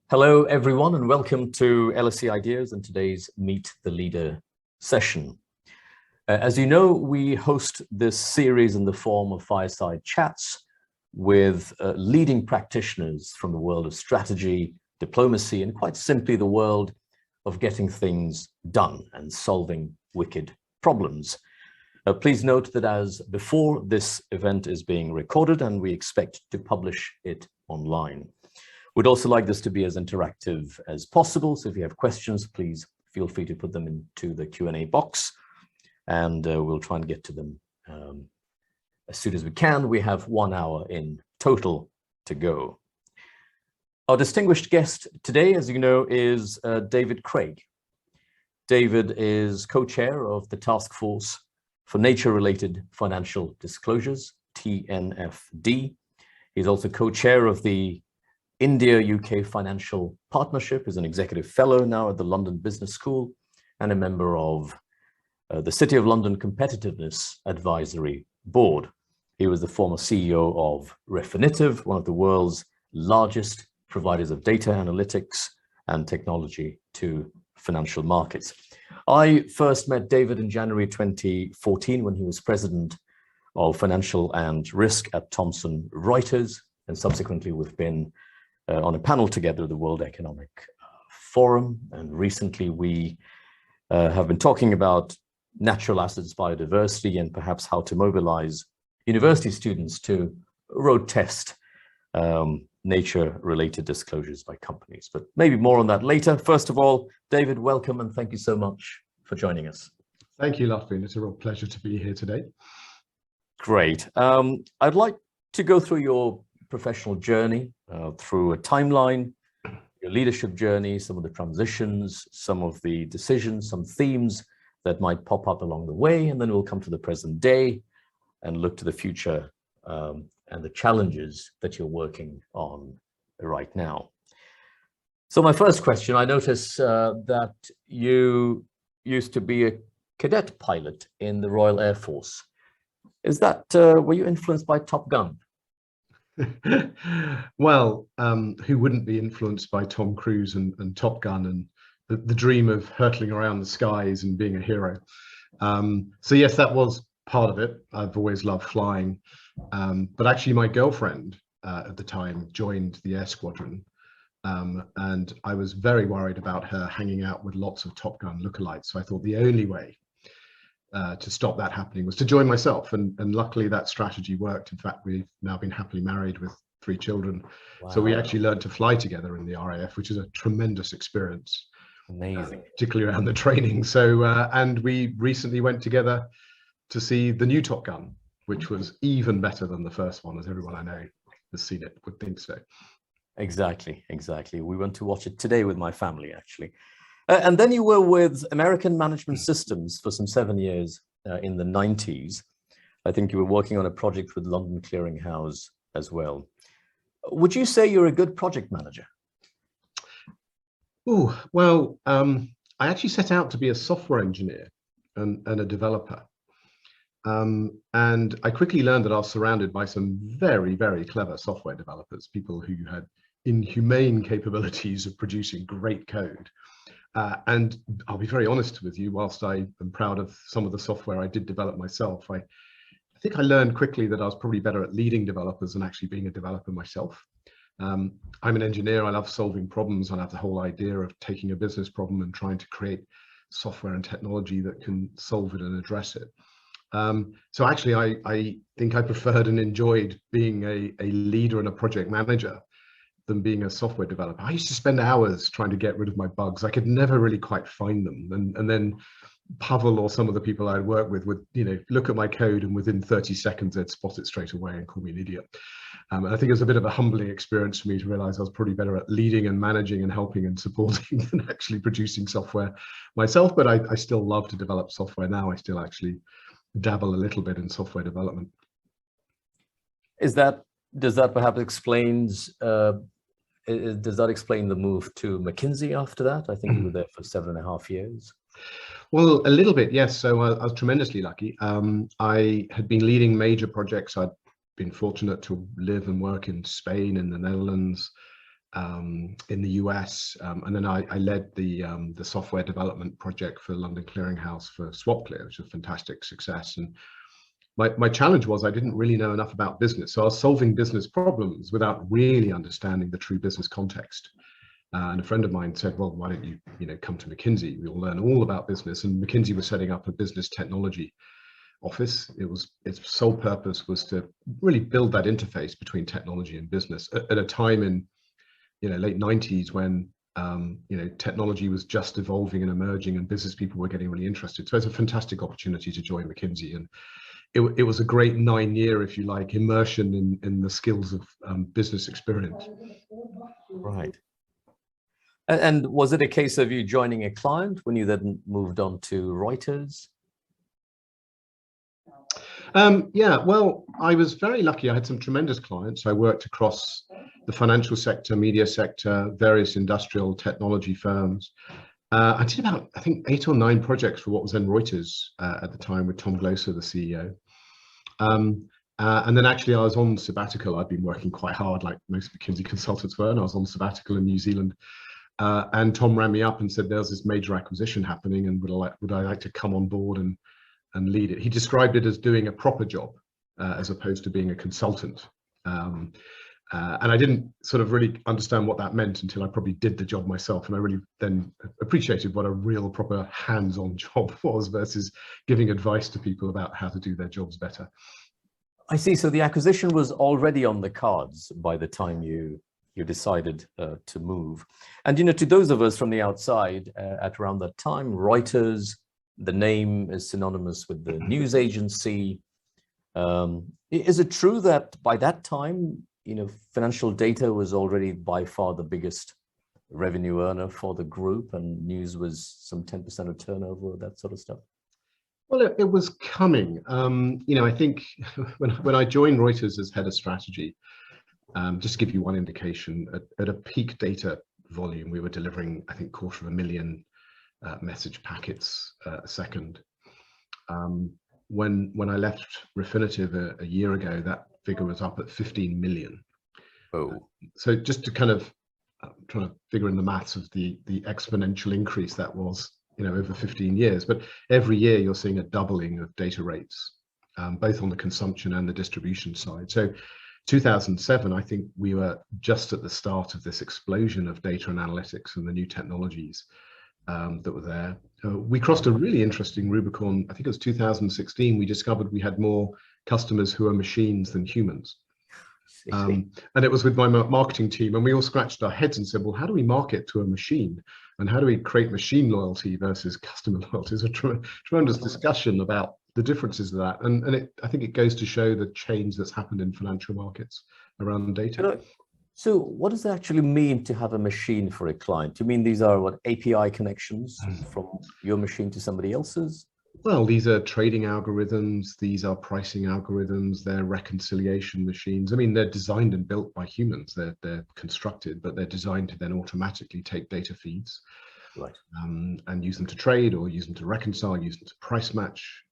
Hello, everyone, and welcome to LSE Ideas and today's Meet the Leader session. As you know, we host this series in the form of fireside chats with leading practitioners from the world of strategy, diplomacy, and quite simply the world of getting things done and solving wicked problems. Please note that as before, this event is being recorded and we expect to publish it online. We'd also like this to be as interactive as possible. So if you have questions, please feel free to put them into the Q&A box and we'll try and get to them as soon as we can. We have 1 hour in total to go. Our distinguished guest today, as you know, is David Craig. David is co-chair of the Taskforce for Nature-Related Financial Disclosures, TNFD. He's also co-chair of the India-UK Financial Partnership, is an executive fellow now at the London Business School and a member of the City of London Competitiveness Advisory Board. He was the former CEO of Refinitiv, one of the world's largest providers of data analytics and technology to financial markets. I first met David in January 2014 when he was president of Financial and Risk at Thomson Reuters, and subsequently we've been on a panel together at the World Economic Forum. And recently we have been talking about natural assets, biodiversity, and perhaps how to mobilize university students to road test nature-related disclosures by companies. But maybe more on that later. First of all, David, welcome and thank you so much for joining us. Thank you, Lutfey. It's a real pleasure to be here today. Great. I'd like to go through your professional journey, through a timeline, your leadership journey, some of the transitions, some of the decisions, some themes that might pop up along the way, and then we'll come to the present day and look to the future and the challenges that you're working on right now. So my first question, I notice that you used to be a cadet pilot in the Royal Air Force. Is that, were you influenced by Top Gun? Well, who wouldn't be influenced by Tom Cruise and Top Gun and the dream of hurtling around the skies and being a hero? So yes, that was part of it. I've always loved flying. But actually my girlfriend at the time joined the Air Squadron. And I was very worried about her hanging out with lots of Top Gun lookalikes. So I thought the only way to stop that happening was to join myself, and luckily that strategy worked. In fact, we've now been happily married with 3 children. Wow. So we actually learned to fly together in the RAF, which is a tremendous experience. Amazing. Particularly around the training. So and we recently went together to see the new Top Gun, which was even better than the first one, as everyone I know has seen it would think so. Exactly. We went to watch it today with my family, actually. And then you were with American Management Systems for some 7 years in the 90s. I think you were working on a project with London Clearing House as well. Would you say you're a good project manager? Oh, well, I actually set out to be a software engineer and a developer. And I quickly learned that I was surrounded by some very, very clever software developers, people who had inhumane capabilities of producing great code. And I'll be very honest with you, whilst I am proud of some of the software I did develop myself, I think I learned quickly that I was probably better at leading developers than actually being a developer myself. I'm an engineer, I love solving problems, and I have the whole idea of taking a business problem and trying to create software and technology that can solve it and address it. So actually, I think I preferred and enjoyed being a leader and a project manager than being a software developer. I used to spend hours trying to get rid of my bugs. I could never really quite find them. And then Pavel or some of the people I'd work with would, look at my code, and within 30 seconds, they'd spot it straight away and call me an idiot. And I think it was a bit of a humbling experience for me to realize I was probably better at leading and managing and helping and supporting than actually producing software myself. But I still love to develop software now. I still actually dabble a little bit in software development. Does that perhaps explains does that explain the move to McKinsey after that? I think you were there for 7.5 years. Well, a little bit, yes. So I was tremendously lucky. I had been leading major projects. I'd been fortunate to live and work in Spain and the Netherlands, in the US, and then I led the software development project for London Clearinghouse for SwapClear, which was a fantastic success. And my challenge was I didn't really know enough about business, so I was solving business problems without really understanding the true business context. And a friend of mine said, "Well, why don't you come to McKinsey? We'll learn all about business." And McKinsey was setting up a business technology office. Its sole purpose was to really build that interface between technology and business at a time in late 90s when technology was just evolving and emerging, and business people were getting really interested. So it's a fantastic opportunity to join McKinsey, and it was a great 9-year, if you like, immersion in the skills of business experience. Right. And was it a case of you joining a client when you then moved on to Reuters? Yeah, well, I was very lucky. I had some tremendous clients. I worked across the financial sector, media sector, various industrial technology firms. I did about, I think, 8 or 9 projects for what was then Reuters at the time with Tom Gloser, the CEO. And then actually I was on sabbatical. I'd been working quite hard, like most McKinsey consultants were, and I was on sabbatical in New Zealand. And Tom rang me up and said, "There's this major acquisition happening, and would I like to come on board and lead it?" He described it as doing a proper job as opposed to being a consultant. And I didn't sort of really understand what that meant until I probably did the job myself. And I really then appreciated what a real proper hands-on job was versus giving advice to people about how to do their jobs better. I see. So the acquisition was already on the cards by the time you decided to move. And, to those of us from the outside at around that time, Reuters, the name is synonymous with the news agency. Is it true that by that time, financial data was already by far the biggest revenue earner for the group, and news was some 10% of turnover, that sort of stuff? Well, it was coming. I think when I joined Reuters as head of strategy, just to give you one indication, at a peak data volume, we were delivering, I think, 250,000 message packets a second. When I left Refinitive a year ago, that figure was up at 15 million. Oh. So just to kind of trying to figure in the maths of the exponential increase that was, over 15 years. But every year you're seeing a doubling of data rates, both on the consumption and the distribution side. So 2007, I think we were just at the start of this explosion of data and analytics and the new technologies that were there. We crossed a really interesting Rubicon. I think it was 2016. We discovered we had more customers who are machines than humans. And it was with my marketing team, and we all scratched our heads and said, well, how do we market to a machine? And how do we create machine loyalty versus customer loyalty? It's a tremendous discussion about the differences of that. And I think it goes to show the change that's happened in financial markets around data. So what does it actually mean to have a machine for a client? Do you mean these are what, API connections from your machine to somebody else's? Well, these are trading algorithms, these are pricing algorithms, they're reconciliation machines. I mean, they're designed and built by humans. They're constructed, but they're designed to then automatically take data feeds, right, and use them to trade, or use them to reconcile, use them to price match.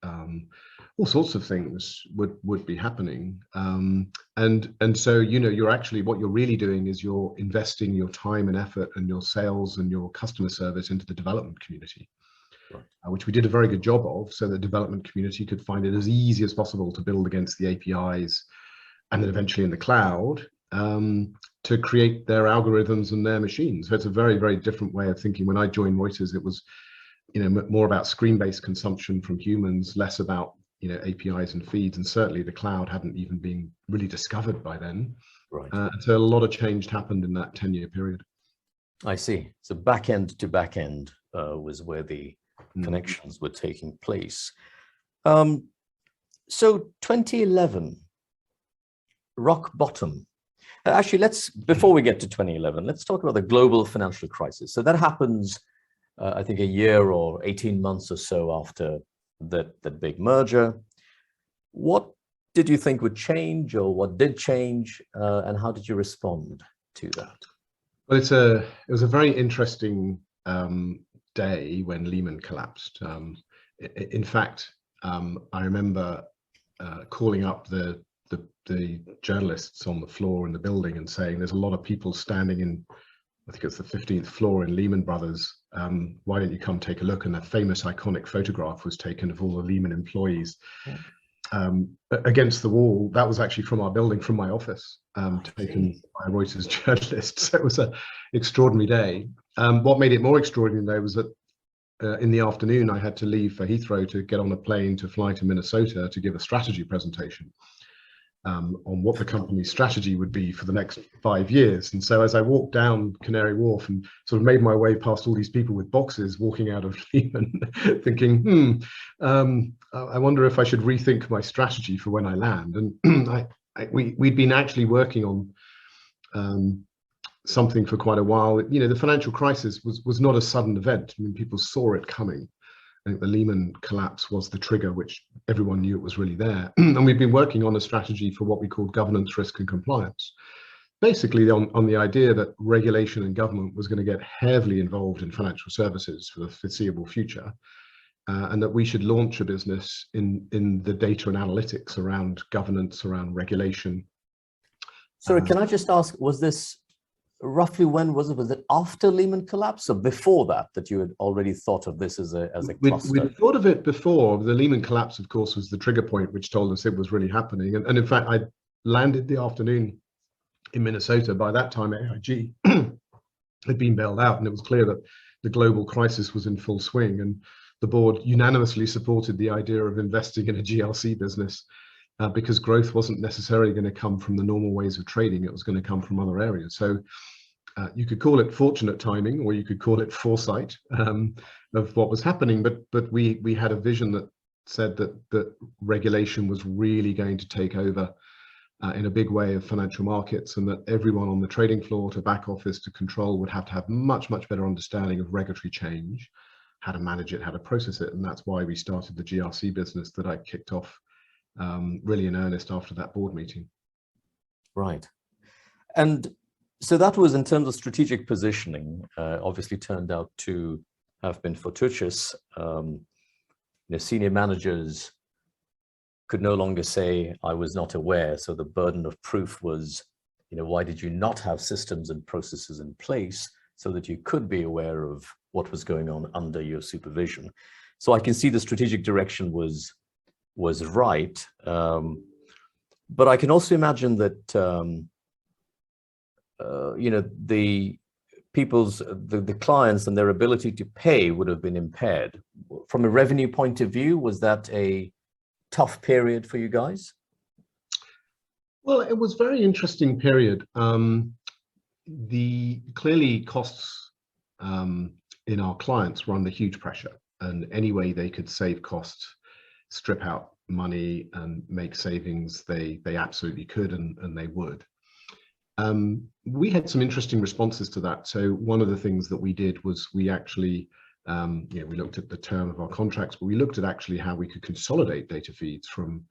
All sorts of things would be happening. And so, you're actually, what you're really doing is you're investing your time and effort and your sales and your customer service into the development community. Right. Which we did a very good job of, so the development community could find it as easy as possible to build against the APIs, and then eventually in the cloud to create their algorithms and their machines. So it's a very, very different way of thinking. When I joined Reuters, it was more about screen-based consumption from humans, less about APIs and feeds, and certainly the cloud hadn't even been really discovered by then. Right. So a lot of change happened in that 10-year period. I see. So back end to back end was where the connections were taking place. So 2011, rock bottom. Actually, before we get to 2011, let's talk about the global financial crisis. So that happens, I think, a year or 18 months or so after that big merger. What did you think would change, or what did change, and how did you respond to that? Well, it was a very interesting day when Lehman collapsed. In fact, I remember calling up the the journalists on the floor in the building and saying, there's a lot of people standing in, I think it's the 15th floor in Lehman Brothers. Why don't you come take a look? And that famous iconic photograph was taken of all the Lehman employees against the wall. That was actually from our building, from my office, taken by a Reuters journalist. So it was an extraordinary day. What made it more extraordinary though was that in the afternoon, I had to leave for Heathrow to get on a plane to fly to Minnesota to give a strategy presentation on what the company's strategy would be for the next 5 years. And so as I walked down Canary Wharf and sort of made my way past all these people with boxes walking out of Lehman, thinking, I wonder if I should rethink my strategy for when I land. And we'd been actually working on something for quite a while. You know, the financial crisis was not a sudden event. I mean, people saw it coming. I think the Lehman collapse was the trigger, which everyone knew it was really there. And we've been working on a strategy for what we call governance, risk and compliance. Basically on the idea that regulation and government was going to get heavily involved in financial services for the foreseeable future. And that we should launch a business in the data and analytics around governance, around regulation. Sorry, can I just ask, was this roughly when was it? Was it after Lehman collapse or before that you had already thought of this as a cluster? We'd thought of it before. The Lehman collapse, of course, was the trigger point which told us it was really happening. And in fact, I landed the afternoon in Minnesota. By that time, AIG had been bailed out, and it was clear that the global crisis was in full swing. And the board unanimously supported the idea of investing in a GLC business because growth wasn't necessarily going to come from the normal ways of trading. It was going to come from other areas. So you could call it fortunate timing, or you could call it foresight of what was happening. But we had a vision that said that regulation was really going to take over in a big way of financial markets, and that everyone on the trading floor to back office to control would have to have much better understanding of regulatory change, how to manage it, how to process it. And that's why we started the GRC business that I kicked off really in earnest after that board meeting. Right. And so that was in terms of strategic positioning, obviously turned out to have been fortuitous. Senior managers could no longer say, I was not aware. So the burden of proof was, why did you not have systems and processes in place so that you could be aware of what was going on under your supervision? So I can see the strategic direction was right. But I can also imagine that, the clients and their ability to pay would have been impaired. From a revenue point of view, was that a tough period for you guys? Well, it was a very interesting period. Clearly costs in our clients were under huge pressure, and any way they could save costs, strip out money and make savings, they absolutely could, and they would. We had some interesting responses to that. So one of the things that we did was we actually, we looked at the term of our contracts, but we looked at actually how we could consolidate data feeds from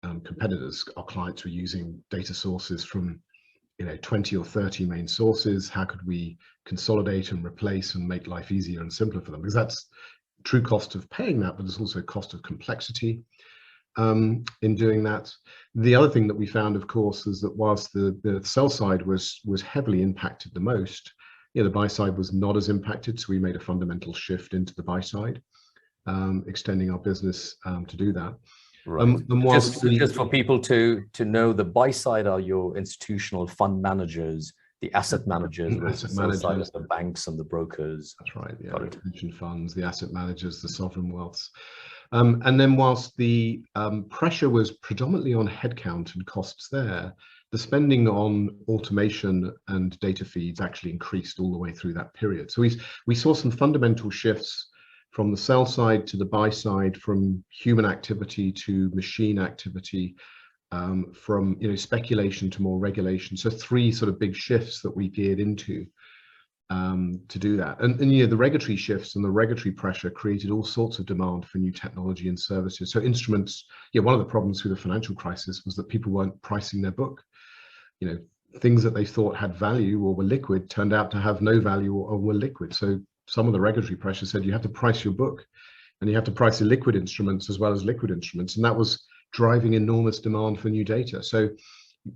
competitors. Our clients were using data sources from 20 or 30 main sources. How could we consolidate and replace and make life easier and simpler for them? Because that's true cost of paying that, but there's also cost of complexity in doing that. The other thing that we found, of course, is that whilst the sell side was heavily impacted the most, the buy side was not as impacted. So we made a fundamental shift into the buy side, extending our business to do that. Right. Just for people to know, the buy side are your institutional fund managers, the asset managers, the banks and the brokers. That's right. Yeah, the pension funds, the asset managers, the sovereign wealths. And then whilst the pressure was predominantly on headcount and costs there, the spending on automation and data feeds actually increased all the way through that period. So we saw some fundamental shifts from the sell side to the buy side, from human activity to machine activity, from speculation to more regulation. So three sort of big shifts that we geared into to do that. And the regulatory shifts and the regulatory pressure created all sorts of demand for new technology and services. So instruments, one of the problems through the financial crisis was that people weren't pricing their book. Things that they thought had value or were liquid turned out to have no value or were liquid. So some of the regulatory pressure said you have to price your book, and you have to price illiquid instruments as well as liquid instruments. And that was driving enormous demand for new data. So,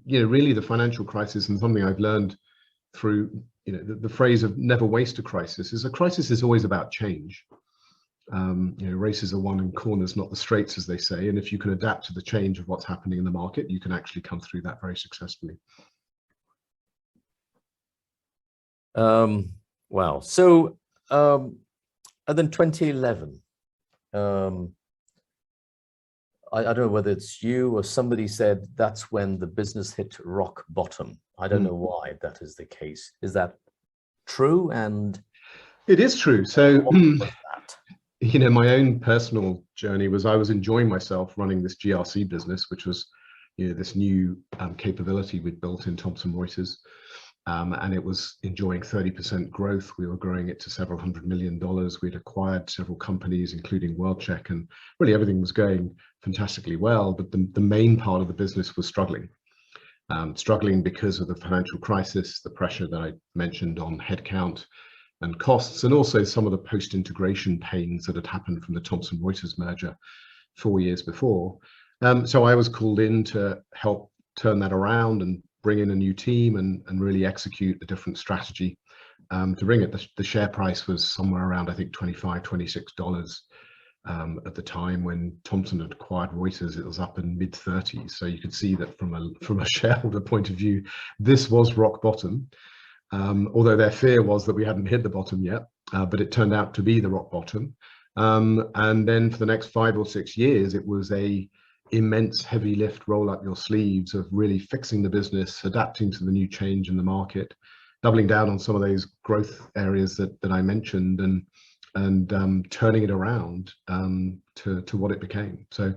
really the financial crisis, and something I've learned through, the phrase of never waste a crisis is always about change. Races are won in corners, not the straights, as they say. And if you can adapt to the change of what's happening in the market, you can actually come through that very successfully. Wow. So, and then 2011, I don't know whether it's you or somebody said that's when the business hit rock bottom. I don't know why that is the case. Is that true? And it is true. So, what was that? My own personal journey was I was enjoying myself running this GRC business, which was, this new capability we'd built in Thomson Reuters. And it was enjoying 30% growth. We were growing it to several $100 million. We'd acquired several companies, including WorldCheck, and really everything was going fantastically well. But the main part of the business was struggling. Struggling because of the financial crisis, the pressure that I mentioned on headcount and costs, and also some of the post-integration pains that had happened from the Thomson Reuters merger 4 years before. So I was called in to help turn that around and bring in a new team and really execute a different strategy to bring it. The share price was somewhere around, I think, $25, $26 at the time. When Thomson had acquired Reuters, it was up in mid-30s. So you could see that from a shareholder point of view, this was rock bottom. Although their fear was that we hadn't hit the bottom yet, but it turned out to be the rock bottom. And then for the next 5 or 6 years, it was a immense heavy lift, roll up your sleeves of really fixing the business, adapting to the new change in the market, doubling down on some of those growth areas that I mentioned, and turning it around to what it became. So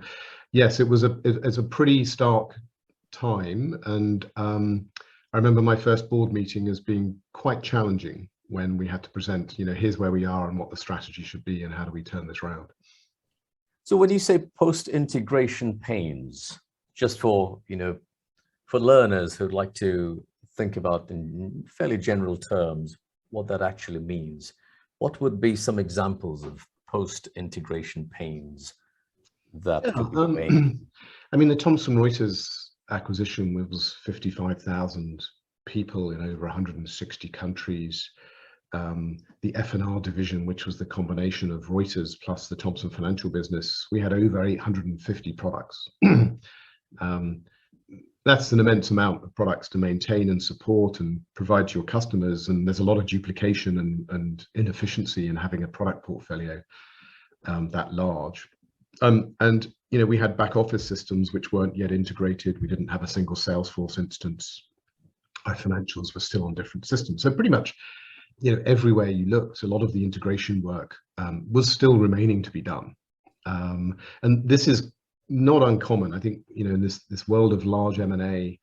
yes, it's a pretty stark time. And I remember my first board meeting as being quite challenging when we had to present, here's where we are and what the strategy should be and how do we turn this around. So when you say post-integration pains, just for learners who'd like to think about in fairly general terms what that actually means, what would be some examples of post-integration pains that could be made? I mean, the Thomson Reuters acquisition was 55,000 people in over 160 countries. The F&R division, which was the combination of Reuters plus the Thomson Financial business, we had over 850 products. That's an immense amount of products to maintain and support and provide to your customers. And there's a lot of duplication and inefficiency in having a product portfolio that large. And we had back office systems which weren't yet integrated. We didn't have a single Salesforce instance. Our financials were still on different systems. So pretty much, everywhere you looked, a lot of the integration work was still remaining to be done. And this is not uncommon. I think, in this world of large M&A,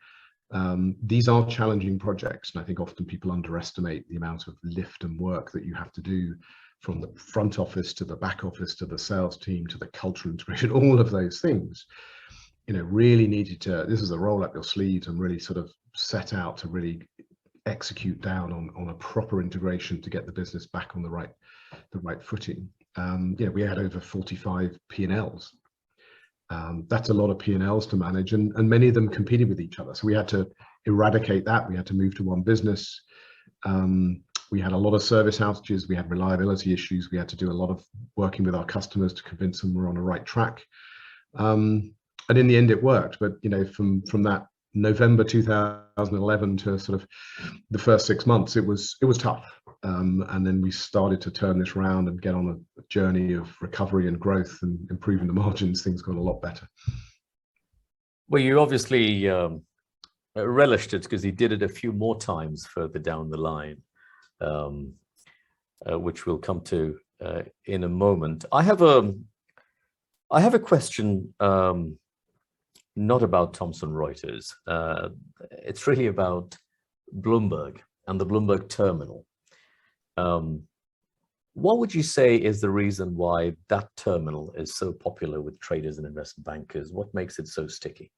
these are challenging projects. And I think often people underestimate the amount of lift and work that you have to do, from the front office to the back office to the sales team to the cultural integration. All of those things, really needed to, this is a roll up your sleeves and really sort of set out to really execute down on a proper integration to get the business back on the right footing. We had over 45 P&Ls. That's a lot of P&Ls to manage, and many of them competed with each other. So we had to eradicate that. We had to move to one business. We had a lot of service outages. We had reliability issues. We had to do a lot of working with our customers to convince them we're on the right track. And in the end, it worked. But from that November 2011 to sort of the first 6 months, it was tough. And then we started to turn this around and get on a journey of recovery and growth and improving the margins. Things got a lot better. Well, you obviously relished it because you did it a few more times further down the line, which we'll come to in a moment. I have a question, not about Thomson Reuters. It's really about Bloomberg and the Bloomberg terminal. What would you say is the reason why that terminal is so popular with traders and investment bankers? What makes it so sticky?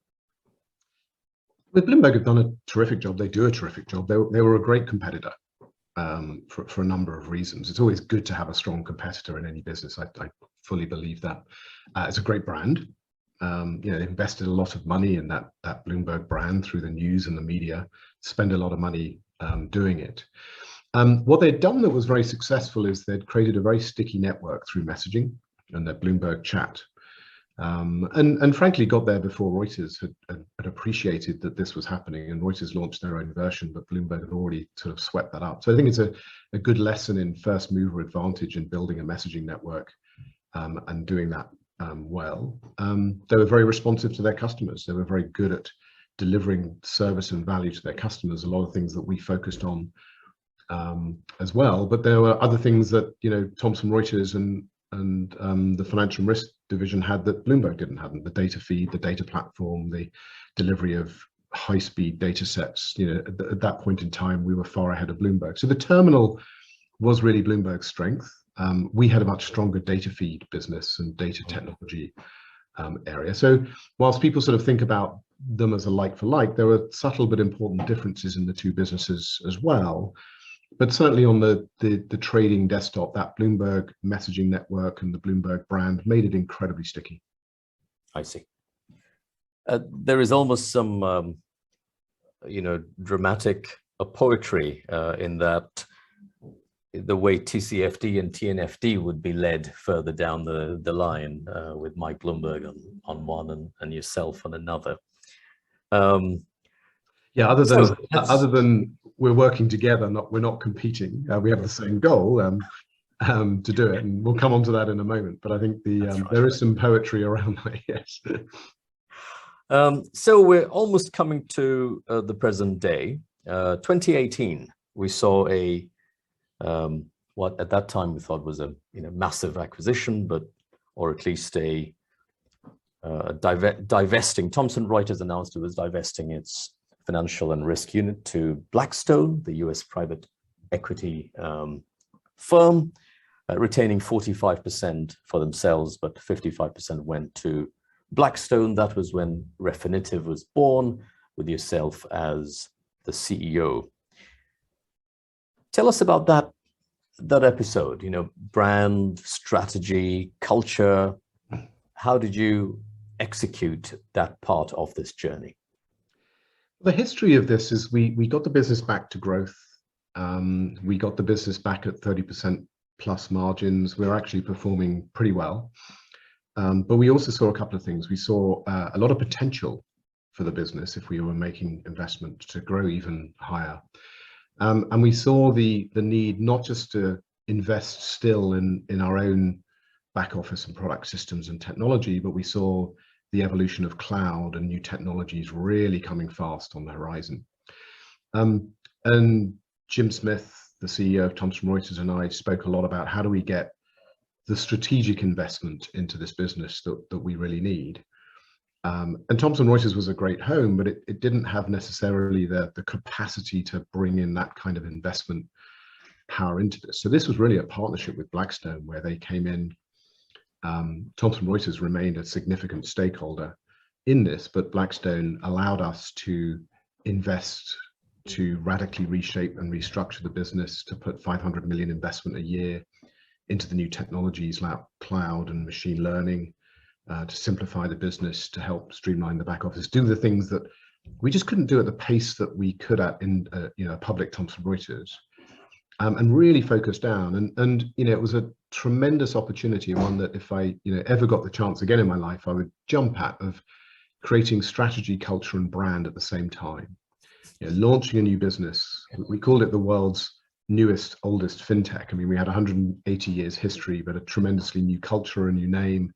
Well, Bloomberg have done a terrific job. They do a terrific job. They were a great competitor for a number of reasons. It's always good to have a strong competitor in any business. I fully believe that. It's a great brand. They invested a lot of money in that Bloomberg brand through the news and the media, spend a lot of money doing it. What they'd done that was very successful is they'd created a very sticky network through messaging and their Bloomberg chat. And frankly got there before Reuters had appreciated that this was happening, and Reuters launched their own version, but Bloomberg had already sort of swept that up. So I think it's a good lesson in first mover advantage in building a messaging network and doing that well. They were very responsive to their customers. They were very good at delivering service and value to their customers, a lot of things that we focused on as well. But there were other things that, Thomson Reuters and the financial risk division had that Bloomberg didn't have: the data feed, the data platform, the delivery of high-speed data sets. At that point in time, we were far ahead of Bloomberg. So the terminal was really Bloomberg's strength. We had a much stronger data feed business and data technology area. So whilst people sort of think about them as a like for like, there were subtle but important differences in the two businesses as well. But certainly on the trading desktop, that Bloomberg messaging network and the Bloomberg brand made it incredibly sticky. I see. There is almost some, dramatic poetry in that, the way TCFD and TNFD would be led further down the line with Mike Bloomberg on one and yourself on another. Yeah, other than we're working together, we're not competing. We have the same goal to do it, and we'll come on to that in a moment. But I think there is some poetry around that, yes. So we're almost coming to the present day. 2018, we saw what at that time we thought was a massive acquisition, or at least a divesting. Thomson Reuters announced it was divesting its financial and risk unit to Blackstone, the US private equity firm, retaining 45% for themselves, but 55% went to Blackstone. That was when Refinitive was born, with yourself as the CEO. Tell us about that episode, brand, strategy, culture. How did you execute that part of this journey? The history of this is we got the business back to growth. We got the business back at 30% plus margins. We're actually performing pretty well. But we also saw a couple of things. We saw a lot of potential for the business if we were making investment to grow even higher. And we saw the need not just to invest still in our own back office and product systems and technology, but we saw the evolution of cloud and new technologies really coming fast on the horizon. And Jim Smith, the CEO of Thomson Reuters, and I spoke a lot about how do we get the strategic investment into this business that we really need. And Thomson Reuters was a great home, but it didn't have necessarily the capacity to bring in that kind of investment power into this. So this was really a partnership with Blackstone, where they came in. Thomson Reuters remained a significant stakeholder in this, but Blackstone allowed us to invest, to radically reshape and restructure the business, to put 500 million investment a year into the new technologies like cloud and machine learning, to simplify the business, to help streamline the back office, do the things that we just couldn't do at the pace that we could at in a public Thomson Reuters, and really focus down. And it was a tremendous opportunity, one that if I ever got the chance again in my life, I would jump at, of creating strategy, culture, and brand at the same time. Launching a new business. We called it the world's newest, oldest fintech. I mean, we had 180 years history, but a tremendously new culture, a new name,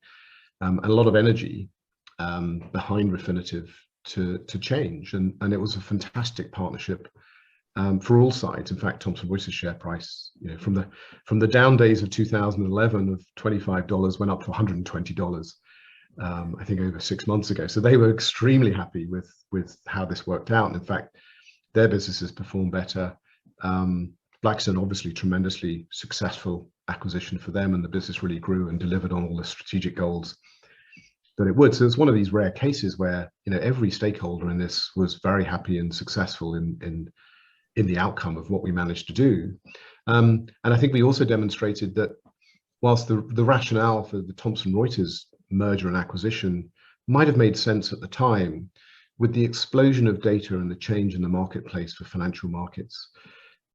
and a lot of energy behind Refinitive to change. And it was a fantastic partnership for all sides. In fact, Thomson Reuters share price, from the down days of 2011 of $25 went up to $120. I think over 6 months ago. So they were extremely happy with how this worked out. And in fact, their businesses performed better. Blackstone, obviously, tremendously successful acquisition for them, and the business really grew and delivered on all the strategic goals that it would. So it's one of these rare cases where every stakeholder in this was very happy and successful in the outcome of what we managed to do. And I think we also demonstrated that whilst the rationale for the Thomson Reuters merger and acquisition might have made sense at the time. With the explosion of data and the change in the marketplace for financial markets,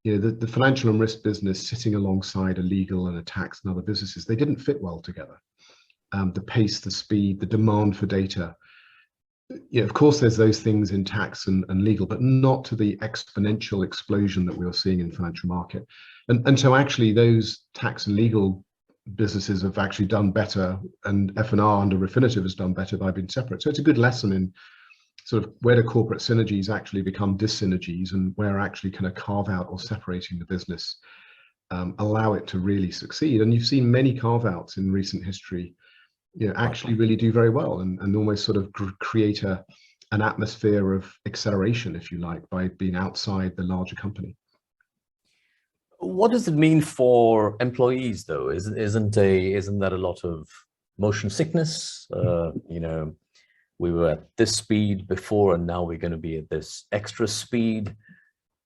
the financial and risk business sitting alongside a legal and a tax and other businesses, they didn't fit well together. The pace, the speed, the demand for data. Of course, there's those things in tax and legal, but not to the exponential explosion that we are seeing in financial market. And so actually those tax and legal businesses have actually done better, and F&R under Refinitive has done better by being separate. So it's a good lesson in sort of where do corporate synergies actually become dyssynergies, and where actually kind of carve out or separating the business allow it to really succeed. And you've seen many carve outs in recent history actually really do very well, and almost sort of create an atmosphere of acceleration, if you like, by being outside the larger company. What does it mean for employees, though? Isn't that a lot of motion sickness? We were at this speed before, and now we're going to be at this extra speed.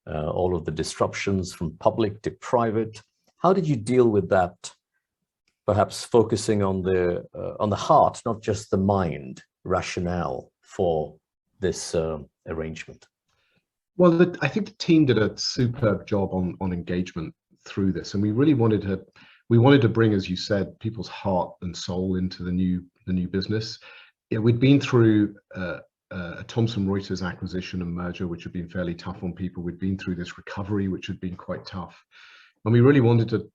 All of the disruptions from public to private. How did you deal with that? Perhaps focusing on the heart, not just the mind, rationale for this arrangement. Well, I think the team did a superb job on engagement through this, and we really wanted to bring, as you said, people's heart and soul into the new business. We'd been through a Thomson Reuters acquisition and merger, which had been fairly tough on people. We'd been through this recovery, which had been quite tough, and we really wanted to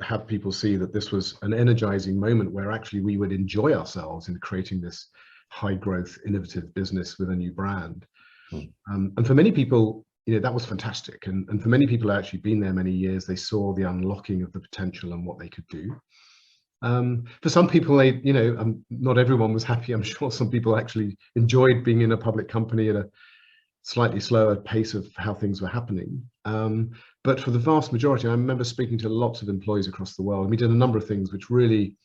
have people see that this was an energizing moment where actually we would enjoy ourselves in creating this high growth, innovative business with a new brand. And for many people, that was fantastic. And for many people who actually been there many years, they saw the unlocking of the potential and what they could do. For some people, not everyone was happy. I'm sure some people actually enjoyed being in a public company at a slightly slower pace of how things were happening. But for the vast majority, I remember speaking to lots of employees across the world, and we did a number of things which really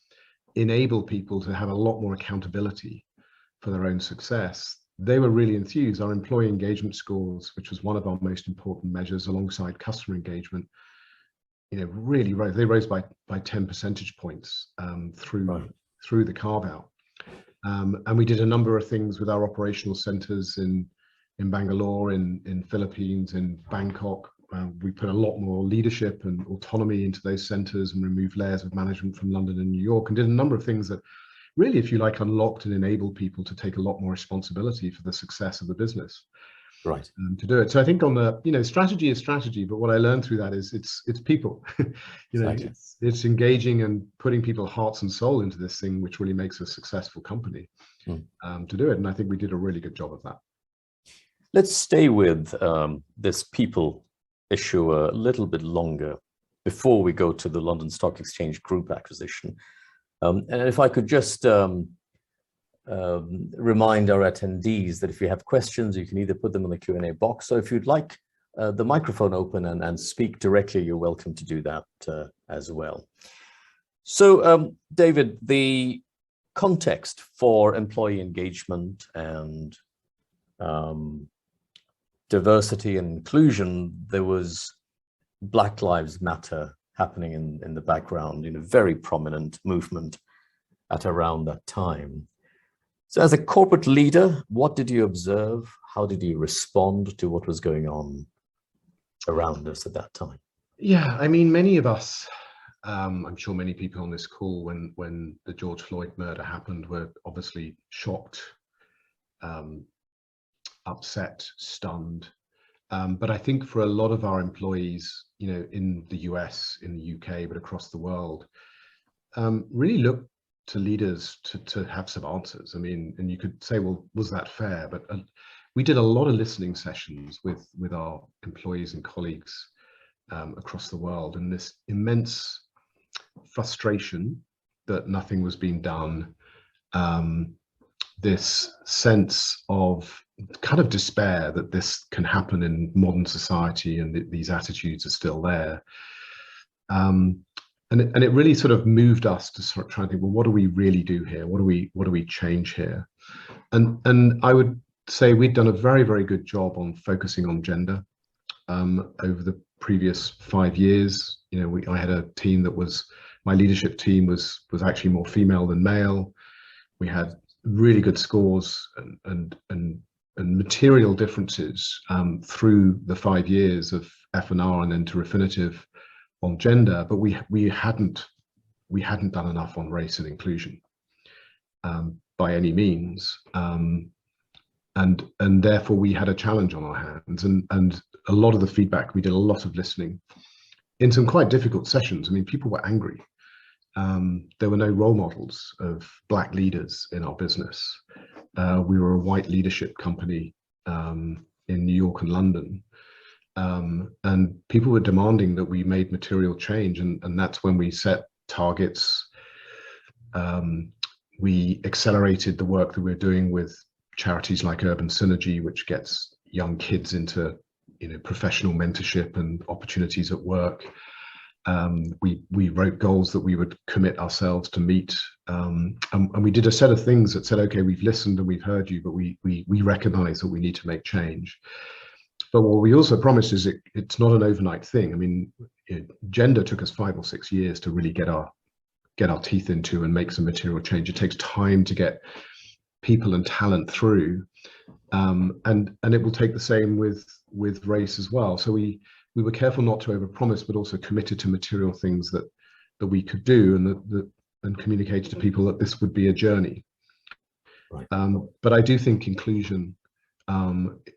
enable people to have a lot more accountability for their own success. They were really enthused. Our employee engagement scores, which was one of our most important measures alongside customer engagement, really rose. They rose by 10 percentage points through the carve out. And we did a number of things with our operational centers in Bangalore, in Philippines, in Bangkok. We put a lot more leadership and autonomy into those centers and removed layers of management from London and New York, and did a number of things that really, if you like, unlocked and enabled people to take a lot more responsibility for the success of the business. Right. To do it. So I think on the, strategy is strategy, but what I learned through that is it's people, Exactly. it's engaging and putting people's hearts and soul into this thing, which really makes a successful company to do it. And I think we did a really good job of that. Let's stay with this people issue a little bit longer before we go to the London Stock Exchange Group acquisition. And if I could just remind our attendees that if you have questions, you can either put them in the Q&A box, or if you'd like the microphone open and speak directly, you're welcome to do that as well. So, David, the context for employee engagement and diversity and inclusion, there was Black Lives Matter happening in the background, very prominent movement at around that time. So as a corporate leader, what did you observe? How did you respond to what was going on around us at that time? Yeah, I mean, many of us, I'm sure many people on this call, when the George Floyd murder happened, were obviously shocked, upset, stunned. But I think for a lot of our employees, in the US, in the UK, but across the world, really look to leaders to have some answers. I mean, and you could say, well, was that fair? But we did a lot of listening sessions with our employees and colleagues across the world, and this immense frustration that nothing was being done, this sense of kind of despair that this can happen in modern society and these attitudes are still there. And it really sort of moved us to sort of try and think, well, what do we really do here? What do we change here? And I would say we'd done a very, very good job on focusing on gender over the previous 5 years. I had a team that was, my leadership team was actually more female than male. We had really good scores and material differences through the 5 years of F&R and then to Refinitive on gender, but we hadn't done enough on race and inclusion by any means, and therefore we had a challenge on our hands, and a lot of the feedback, we did a lot of listening in some quite difficult sessions. I mean, people were angry. There were no role models of Black leaders in our business. We were a white leadership company in New York and London, and people were demanding that we made material change, and that's when we set targets. We accelerated the work that we're doing with charities like Urban Synergy, which gets young kids into professional mentorship and opportunities at work. We wrote goals that we would commit ourselves to meet, and we did a set of things that said, okay, we've listened and we've heard you, but we recognize that we need to make change. But what we also promised is it's not an overnight thing. I mean, gender took us 5 or 6 years to really get our teeth into and make some material change. It takes time to get people and talent through, and it will take the same with race as well. So we were careful not to overpromise, but also committed to material things that we could do, and communicated to people that this would be a journey. Right. But I do think inclusion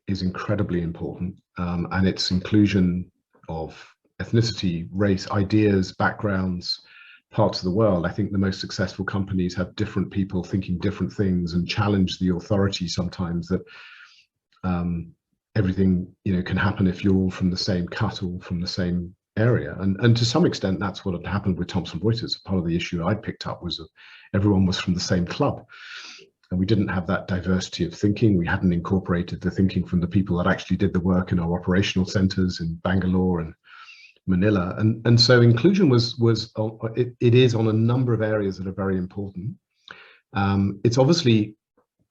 is incredibly important, and it's inclusion of ethnicity, race, ideas, backgrounds, parts of the world. I think the most successful companies have different people thinking different things and challenge the authority sometimes that everything can happen if you're all from the same cut or from the same area. And to some extent, that's what had happened with Thomson Reuters. Part of the issue I picked up was that everyone was from the same club, and we didn't have that diversity of thinking. We hadn't incorporated the thinking from the people that actually did the work in our operational centers in Bangalore and Manila. And so inclusion it is on a number of areas that are very important. It's obviously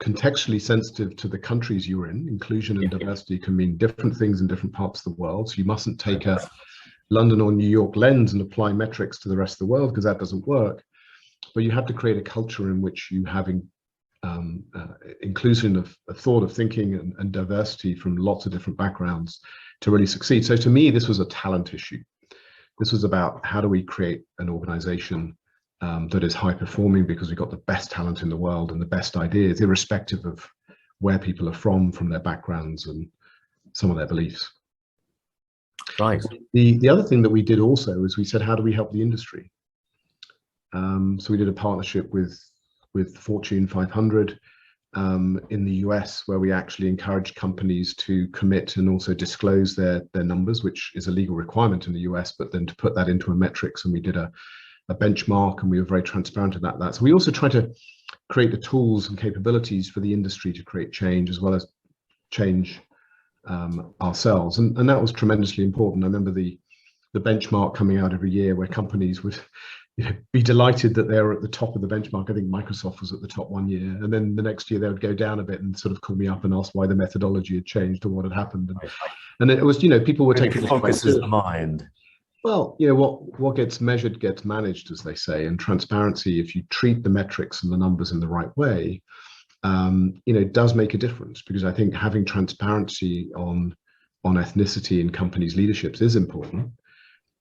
contextually sensitive to the countries you're in. Inclusion and diversity can mean different things in different parts of the world. So you mustn't take a London or New York lens and apply metrics to the rest of the world, because that doesn't work. But you have to create a culture in which you have inclusion of thought, of thinking, and diversity from lots of different backgrounds to really succeed. So to me, this was a talent issue. This was about how do we create an organization that is high performing, because we've got the best talent in the world and the best ideas, irrespective of where people are from their backgrounds and some of their beliefs. Right. The other thing that we did also is we said, how do we help the industry? So we did a partnership with Fortune 500 in the US, where we actually encouraged companies to commit and also disclose their numbers, which is a legal requirement in the US, but then to put that into a metrics, and we did a benchmark, and we were very transparent about that. So we also try to create the tools and capabilities for the industry to create change, as well as change ourselves, and that was tremendously important. I remember the benchmark coming out every year, where companies would be delighted that they were at the top of the benchmark. I think Microsoft was at the top one year, and then the next year they would go down a bit and sort of call me up and ask why the methodology had changed or what had happened. And it was, people were taking it focuses the mind. Well, what gets measured gets managed, as they say, and transparency, if you treat the metrics and the numbers in the right way, does make a difference, because I think having transparency on ethnicity in companies' leaderships is important,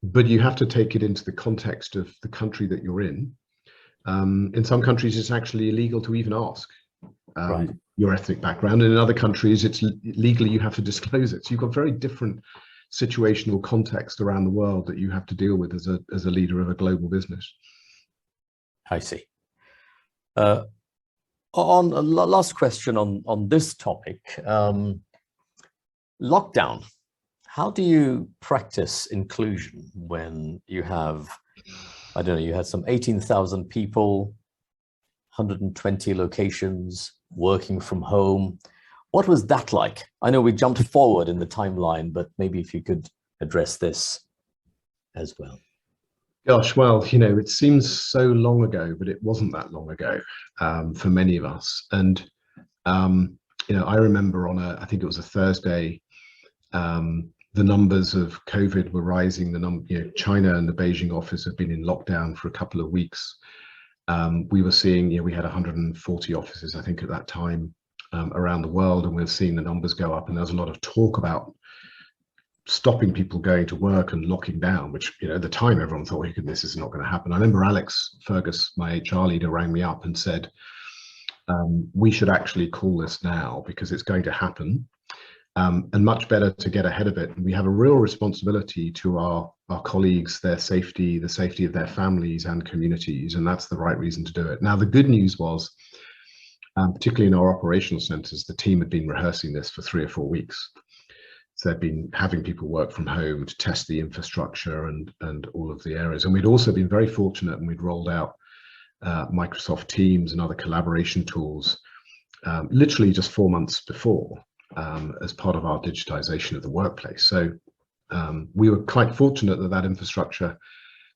but you have to take it into the context of the country that you're in. In some countries, it's actually illegal to even ask your ethnic background, and in other countries, it's legally you have to disclose it. So you've got very different situational context around the world that you have to deal with as a leader of a global business. I see. On a last question on this topic, lockdown. How do you practice inclusion when you have, I don't know, you had some 18,000 people, 120 locations, working from home? What was that like? I know we jumped forward in the timeline, but maybe if you could address this as well. Gosh, well, it seems so long ago, but it wasn't that long ago for many of us. And, I remember on I think it was a Thursday, the numbers of COVID were rising. China and the Beijing office had been in lockdown for a couple of weeks. We were seeing, we had 140 offices, I think, at that time around the world, and we were seeing the numbers go up. And there was a lot of talk about stopping people going to work and locking down, which, at the time everyone thought, this is not going to happen. I remember Alex Fergus, my HR leader, rang me up and said, we should actually call this now because it's going to happen, and much better to get ahead of it. And we have a real responsibility to our colleagues, their safety, the safety of their families and communities, and that's the right reason to do it. Now, the good news was, particularly in our operational centres, the team had been rehearsing this for 3 or 4 weeks. So they've been having people work from home to test the infrastructure and all of the areas. And we'd also been very fortunate, and we'd rolled out Microsoft Teams and other collaboration tools literally just 4 months before as part of our digitization of the workplace. So we were quite fortunate that that infrastructure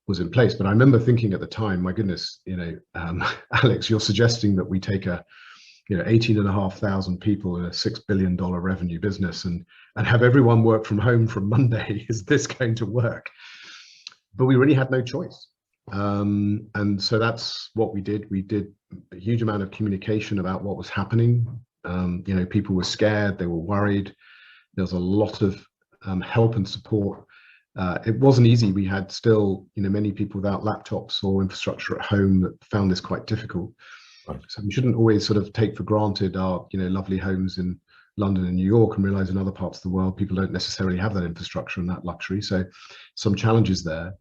was in place. But I remember thinking at the time, my goodness, Alex, you're suggesting that we take 18,500 people in a $6 billion revenue business and have everyone work from home from Monday. Is this going to work? But we really had no choice. And so that's what we did. We did a huge amount of communication about what was happening. People were scared, they were worried. There was a lot of help and support. It wasn't easy. We had still, many people without laptops or infrastructure at home that found this quite difficult. Right. So we shouldn't always sort of take for granted our, lovely homes in London and New York and realize in other parts of the world, people don't necessarily have that infrastructure and that luxury. So some challenges there.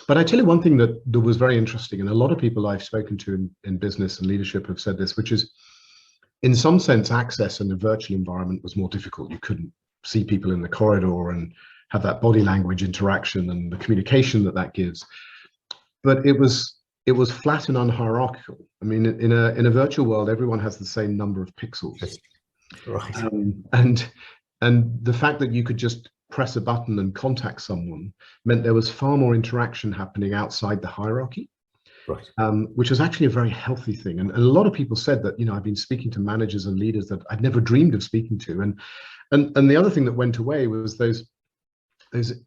But I tell you one thing that was very interesting, and a lot of people I've spoken to in business and leadership have said this, which is, in some sense, access in a virtual environment was more difficult. You couldn't see people in the corridor and have that body language interaction and the communication that gives. But it was flat and unhierarchical. I mean, in a virtual world, everyone has the same number of pixels. Right. And the fact that you could just press a button and contact someone meant there was far more interaction happening outside the hierarchy. Right. Which was actually a very healthy thing. And a lot of people said that, I've been speaking to managers and leaders that I'd never dreamed of speaking to. And the other thing that went away was those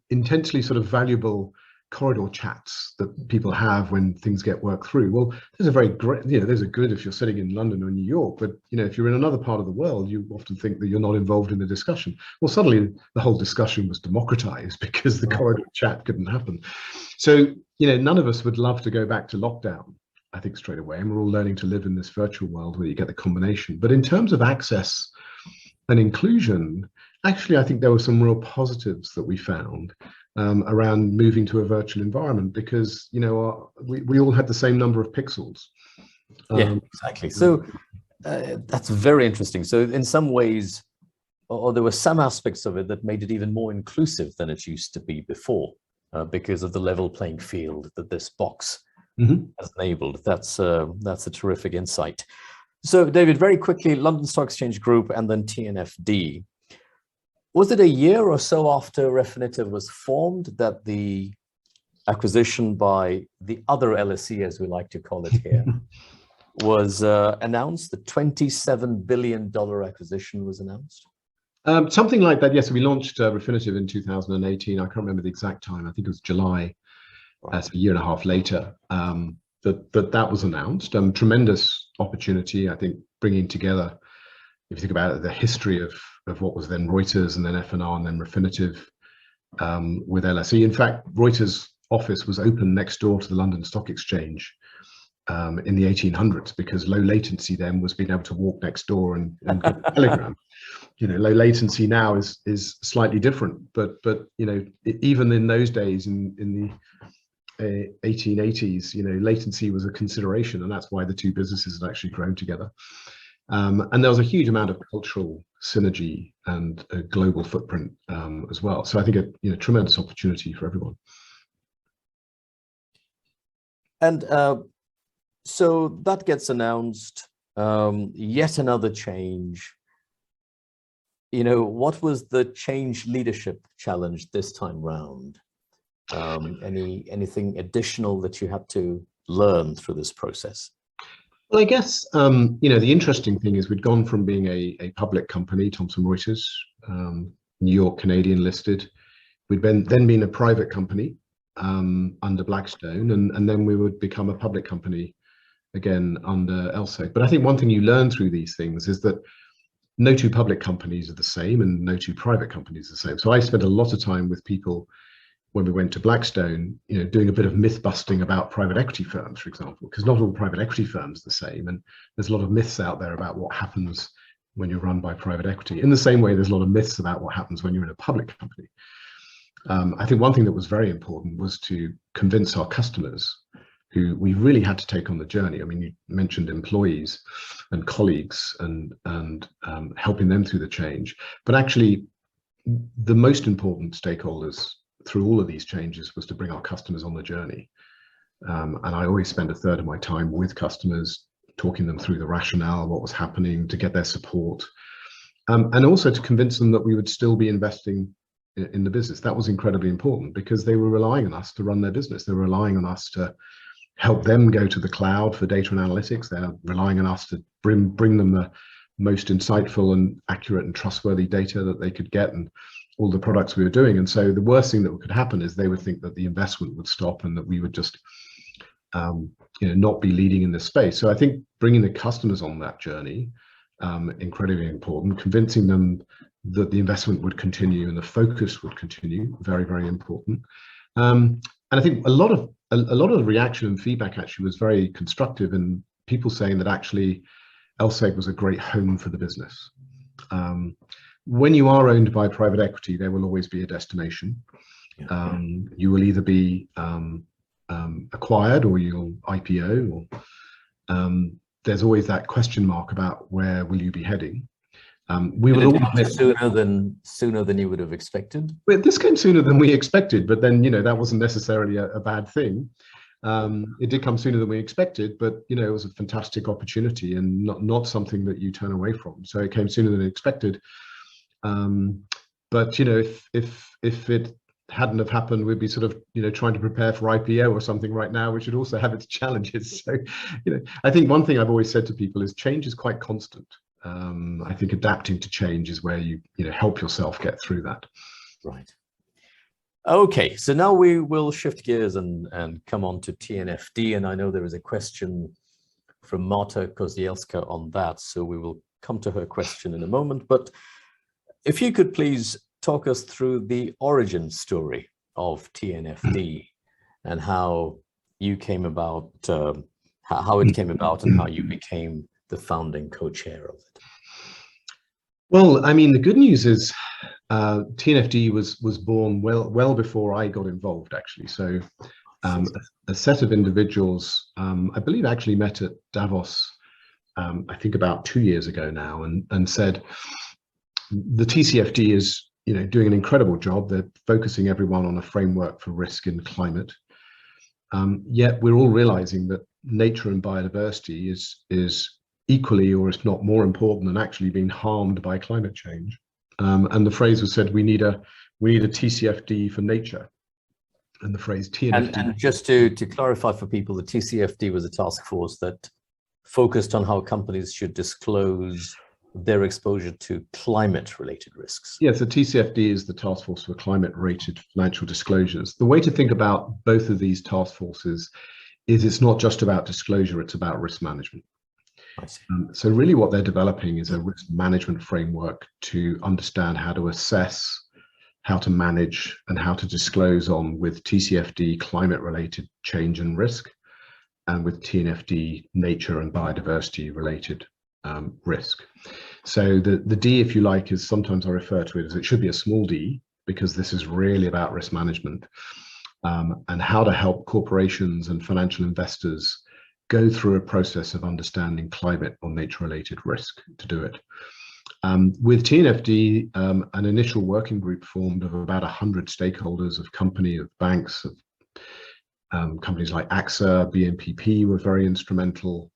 intensely sort of valuable corridor chats that people have when things get worked through. Well, those are very great, those are good if you're sitting in London or New York, but if you're in another part of the world, you often think that you're not involved in the discussion. Well, suddenly the whole discussion was democratized because the corridor chat couldn't happen. So, none of us would love to go back to lockdown, I think, straight away. And we're all learning to live in this virtual world where you get the combination. But in terms of access and inclusion, actually, I think there were some real positives that we found around moving to a virtual environment because, we all had the same number of pixels. Yeah, exactly. So that's very interesting. So in some ways, or there were some aspects of it that made it even more inclusive than it used to be before because of the level playing field that this box has enabled. That's a terrific insight. So David, very quickly, London Stock Exchange Group and then TNFD. Was it a year or so after Refinitive was formed that the acquisition by the other LSE, as we like to call it here, was announced? The $27 billion acquisition was announced? Something like that, yes. We launched Refinitive in 2018. I can't remember the exact time. I think it was July, so a year and a half later, that was announced. Tremendous opportunity, I think, bringing together, if you think about it, the history of what was then Reuters and then F&R and then Refinitive with LSE. In fact, Reuters' office was open next door to the London Stock Exchange in the 1800s because low latency then was being able to walk next door and get a telegram. Low latency now is slightly different, but even in those days in the 1880s, latency was a consideration, and that's why the two businesses had actually grown together. And there was a huge amount of cultural synergy and a global footprint as well. So I think a tremendous opportunity for everyone. And so that gets announced, yet another change. What was the change leadership challenge this time round? Anything additional that you had to learn through this process? Well, I guess, the interesting thing is we'd gone from being a public company, Thomson Reuters, New York, Canadian listed. We'd then been a private company under Blackstone, and then we would become a public company again under LSEG. But I think one thing you learn through these things is that no two public companies are the same and no two private companies are the same. So I spent a lot of time with people when we went to Blackstone, doing a bit of myth busting about private equity firms, for example, because not all private equity firms are the same. And there's a lot of myths out there about what happens when you're run by private equity. In the same way, there's a lot of myths about what happens when you're in a public company. I think one thing that was very important was to convince our customers, who we really had to take on the journey. I mean, you mentioned employees and colleagues and helping them through the change. But actually, the most important stakeholders through all of these changes was to bring our customers on the journey. And I always spend a third of my time with customers, talking them through the rationale, what was happening, to get their support, and also to convince them that we would still be investing in the business. That was incredibly important because they were relying on us to run their business. They were relying on us to help them go to the cloud for data and analytics. They're relying on us to bring them the most insightful and accurate and trustworthy data that they could get, and all the products we were doing. And so the worst thing that could happen is they would think that the investment would stop and that we would just not be leading in this space. So I think bringing the customers on that journey, incredibly important, convincing them that the investment would continue and the focus would continue, very, very important. And I think a lot of the reaction and feedback actually was very constructive, and people saying that actually LSEG was a great home for the business. When you are owned by private equity, there will always be a destination. You will either be acquired or you'll IPO, or there's always that question mark about where will you be heading. We will always sooner than you would have expected. Well, this came sooner than we expected, but then that wasn't necessarily a bad thing. It did come sooner than we expected, but it was a fantastic opportunity and not something that you turn away from. So it came sooner than expected. But if it hadn't have happened, we'd be sort of trying to prepare for IPO or something right now, which would also have its challenges. So I think one thing I've always said to people is change is quite constant. I think adapting to change is where you help yourself get through that. Right. Okay, so now we will shift gears and come on to TNFD, and I know there is a question from Marta Kozielska on that, so we will come to her question in a moment. But if you could please talk us through the origin story of TNFD and how you came about, how it came about, and how you became the founding co-chair of it. Well, I mean, the good news is TNFD was born well before I got involved, actually. So a set of individuals, I believe, actually met at Davos, I think about 2 years ago now, and said the TCFD is doing an incredible job. They're focusing everyone on a framework for risk in climate. Yet we're all realizing that nature and biodiversity is equally, or if not more important, than actually being harmed by climate change. And the phrase was said, we need a TCFD for nature. And the phrase TNFD. And just to clarify for people, the TCFD was a task force that focused on how companies should disclose their exposure to climate-related risks. Yes, the TCFD is the Task Force for Climate-Related Financial Disclosures. The way to think about both of these task forces is it's not just about disclosure, it's about risk management. I see. So really what they're developing is a risk management framework to understand how to assess, how to manage, and how to disclose on with TCFD climate-related change and risk, and with TNFD nature and biodiversity-related risk. So the D, if you like, is sometimes I refer to it as it should be a small d, because this is really about risk management and how to help corporations and financial investors go through a process of understanding climate or nature-related risk to do it. With TNFD, an initial working group formed of about 100 stakeholders of banks, of companies like AXA, BNPP were very instrumental.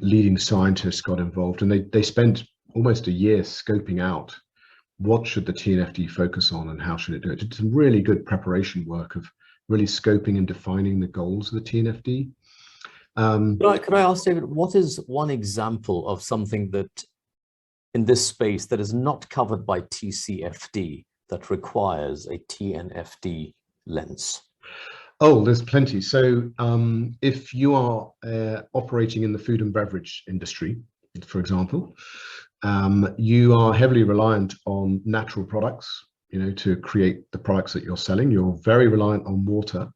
Leading scientists got involved, and they spent almost a year scoping out what should the TNFD focus on and how should it do it. It's some really good preparation work of really scoping and defining the goals of the TNFD. Could I ask, David, what is one example of something that in this space that is not covered by TCFD that requires a TNFD lens? Oh, there's plenty. So if you are operating in the food and beverage industry, for example, you are heavily reliant on natural products, to create the products that you're selling. You're very reliant on water.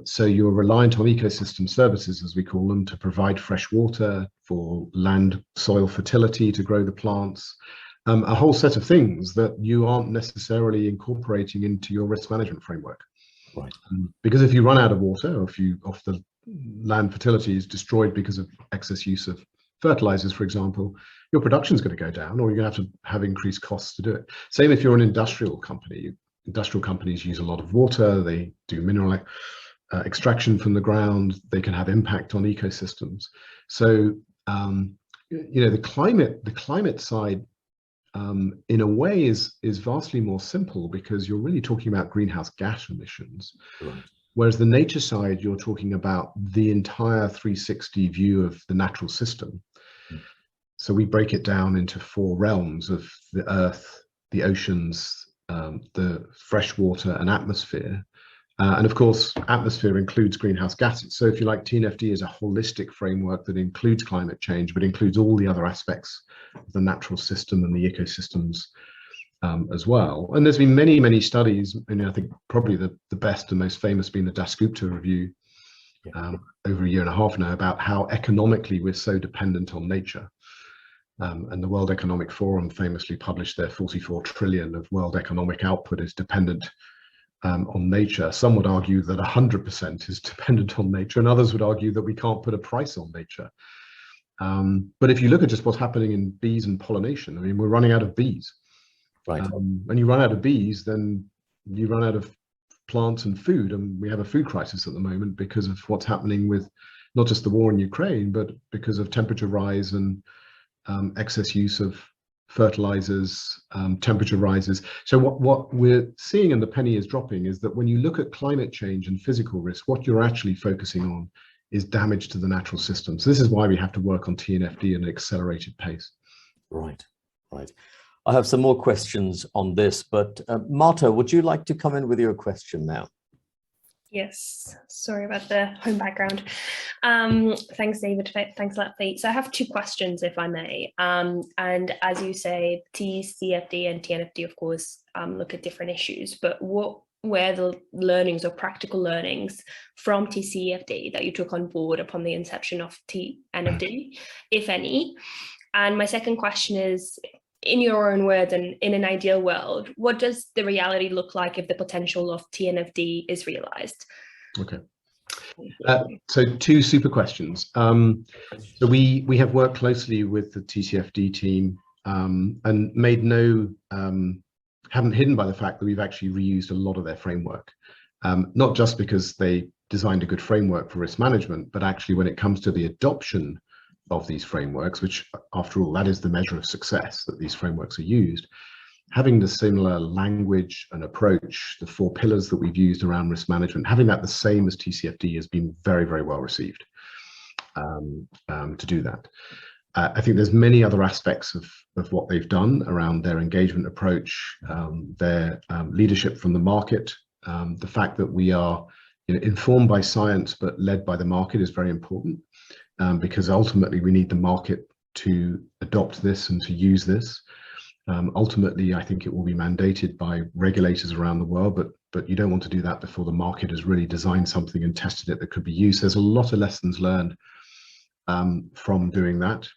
So you're reliant on ecosystem services, as we call them, to provide fresh water for land, soil fertility, to grow the plants, a whole set of things that you aren't necessarily incorporating into your risk management framework. Right. Because if you run out of water, or if the land fertility is destroyed because of excess use of fertilizers, for example, your production is going to go down, or you're going to have increased costs to do it. Same if you're an industrial company. Industrial companies use a lot of water. They do mineral extraction from the ground. They can have impact on ecosystems. So, the climate side, in a way, is vastly more simple, because you're really talking about greenhouse gas emissions. Right. Whereas the nature side, you're talking about the entire 360 view of the natural system. Mm. So we break it down into 4 realms of the earth, the oceans, the fresh water and atmosphere. And of course, atmosphere includes greenhouse gases. So if you like, TNFD is a holistic framework that includes climate change, but includes all the other aspects of the natural system and the ecosystems as well. And there's been many, many studies, and I think probably the best and most famous being the Dasgupta review over a year and a half now, about how economically we're so dependent on nature. And the World Economic Forum famously published their 44 trillion of world economic output is dependent on nature. Some would argue that 100% is dependent on nature, and others would argue that we can't put a price on nature. But if you look at just what's happening in bees and pollination, I mean, we're running out of bees. Right. When you run out of bees, then you run out of plants and food, and we have a food crisis at the moment because of what's happening with not just the war in Ukraine, but because of temperature rise and excess use of fertilizers, temperature rises. So what we're seeing, and the penny is dropping, is that when you look at climate change and physical risk, what you're actually focusing on is damage to the natural system. So this is why we have to work on TNFD at an accelerated pace. Right, right. I have some more questions on this, but Marta, would you like to come in with your question now? Yes, sorry about the home background. Thanks, David. Thanks, Lutfey. So I have 2 questions, if I may. And as you say, TCFD and TNFD, of course, look at different issues, but what were the learnings or practical learnings from TCFD that you took on board upon the inception of TNFD, if any? And my second question is, in your own words and in an ideal world, what does the reality look like if the potential of TNFD is realized? Okay. So 2 super questions. So we have worked closely with the TCFD team and made haven't hidden by the fact that we've actually reused a lot of their framework, not just because they designed a good framework for risk management, but actually when it comes to the adoption of these frameworks, which after all, that is the measure of success, that these frameworks are used, having the similar language and approach, the 4 pillars that we've used around risk management, having that the same as TCFD has been very, very well received to do that. I think there's many other aspects of what they've done around their engagement approach, their leadership from the market. The fact that we are informed by science but led by the market is very important, because ultimately we need the market to adopt this and to use this. Ultimately, I think it will be mandated by regulators around the world, but you don't want to do that before the market has really designed something and tested it that could be used. There's a lot of lessons learned from doing that.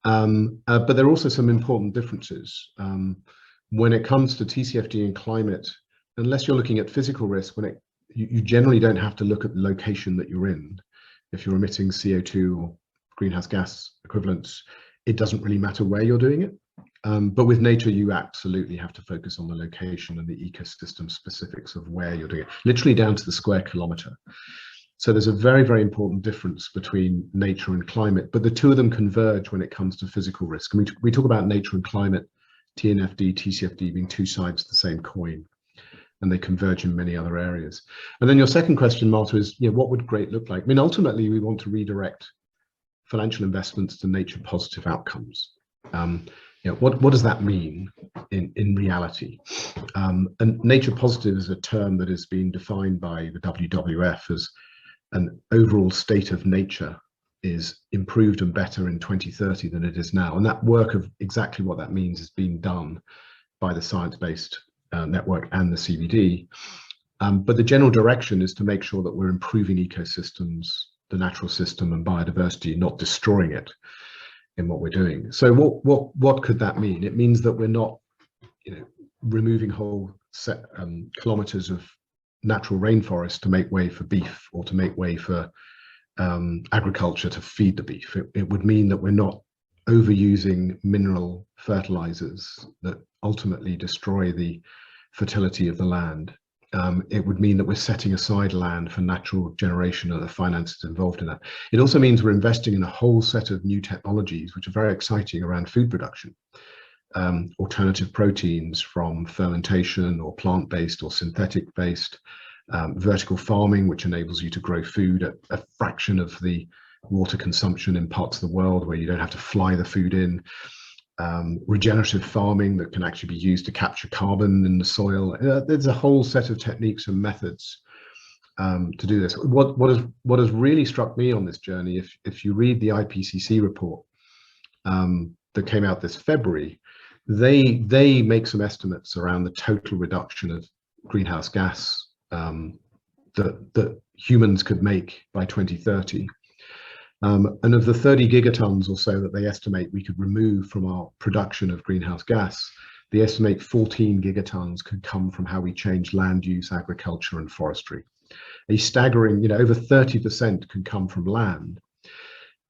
But there are also some important differences. When it comes to TCFD and climate, unless you're looking at physical risk, you generally don't have to look at the location that you're in. If you're emitting CO2 or greenhouse gas equivalents, it doesn't really matter where you're doing it. But with nature, you absolutely have to focus on the location and the ecosystem specifics of where you're doing it, literally down to the square kilometer. So there's a very, very important difference between nature and climate, but the 2 of them converge when it comes to physical risk. And we talk about nature and climate, TNFD, TCFD being 2 sides of the same coin, and they converge in many other areas. And then your second question, Marta, is what would great look like? I mean, ultimately, we want to redirect financial investments to nature positive outcomes. what does that mean in reality? And nature positive is a term that has been defined by the WWF as an overall state of nature is improved and better in 2030 than it is now. And that work of exactly what that means is being done by the Science-Based Network and the CBD. But the general direction is to make sure that we're improving ecosystems, the natural system and biodiversity, not destroying it in what we're doing. So what could that mean? It means that we're not, removing whole kilometers of natural rainforest to make way for beef or to make way for agriculture to feed the beef. It would mean that we're not overusing mineral fertilizers that ultimately destroy the fertility of the land. It would mean that we're setting aside land for natural generation and the finances involved in that. It also means we're investing in a whole set of new technologies which are very exciting around food production. Alternative proteins from fermentation or plant-based or synthetic-based, vertical farming, which enables you to grow food at a fraction of the water consumption in parts of the world where you don't have to fly the food in. Regenerative farming that can actually be used to capture carbon in the soil. There's a whole set of techniques and methods to do this. What has really struck me on this journey, if you read the IPCC report that came out this February, they make some estimates around the total reduction of greenhouse gas that humans could make by 2030. And of the 30 gigatons or so that they estimate we could remove from our production of greenhouse gas, they estimate 14 gigatons could come from how we change land use, agriculture and forestry. A staggering, over 30% can come from land.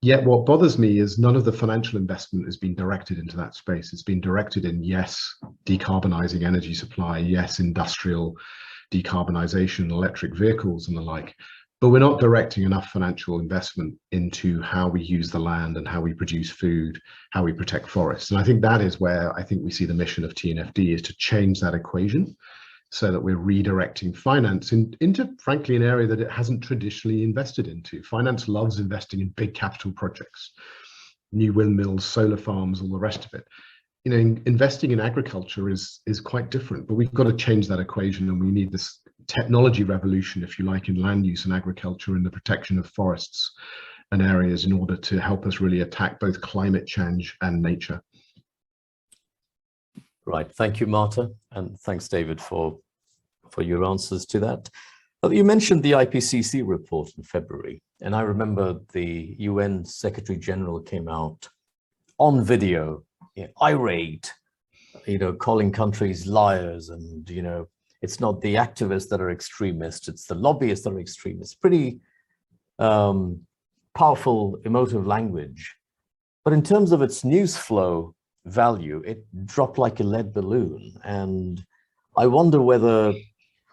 Yet what bothers me is none of the financial investment has been directed into that space. It's been directed in, yes, decarbonizing energy supply, yes, industrial decarbonization, electric vehicles and the like, but we're not directing enough financial investment into how we use the land and how we produce food, how we protect forests. And I think that is where I think we see the mission of TNFD is to change that equation so that we're redirecting finance into, frankly, an area that it hasn't traditionally invested into. Finance loves investing in big capital projects, new windmills, solar farms, all the rest of it. Investing in agriculture is quite different, but we've got to change that equation, and we need this technology revolution, if you like, in land use and agriculture and the protection of forests and areas in order to help us really attack both climate change and nature. Right, thank you, Marta, and thanks, David, for your answers to that. You mentioned the IPCC report in February, and I remember the UN Secretary General came out on video, irate, calling countries liars, and it's not the activists that are extremists, it's the lobbyists that are extremists. Pretty powerful, emotive language. But in terms of its news flow value, it dropped like a lead balloon. And I wonder whether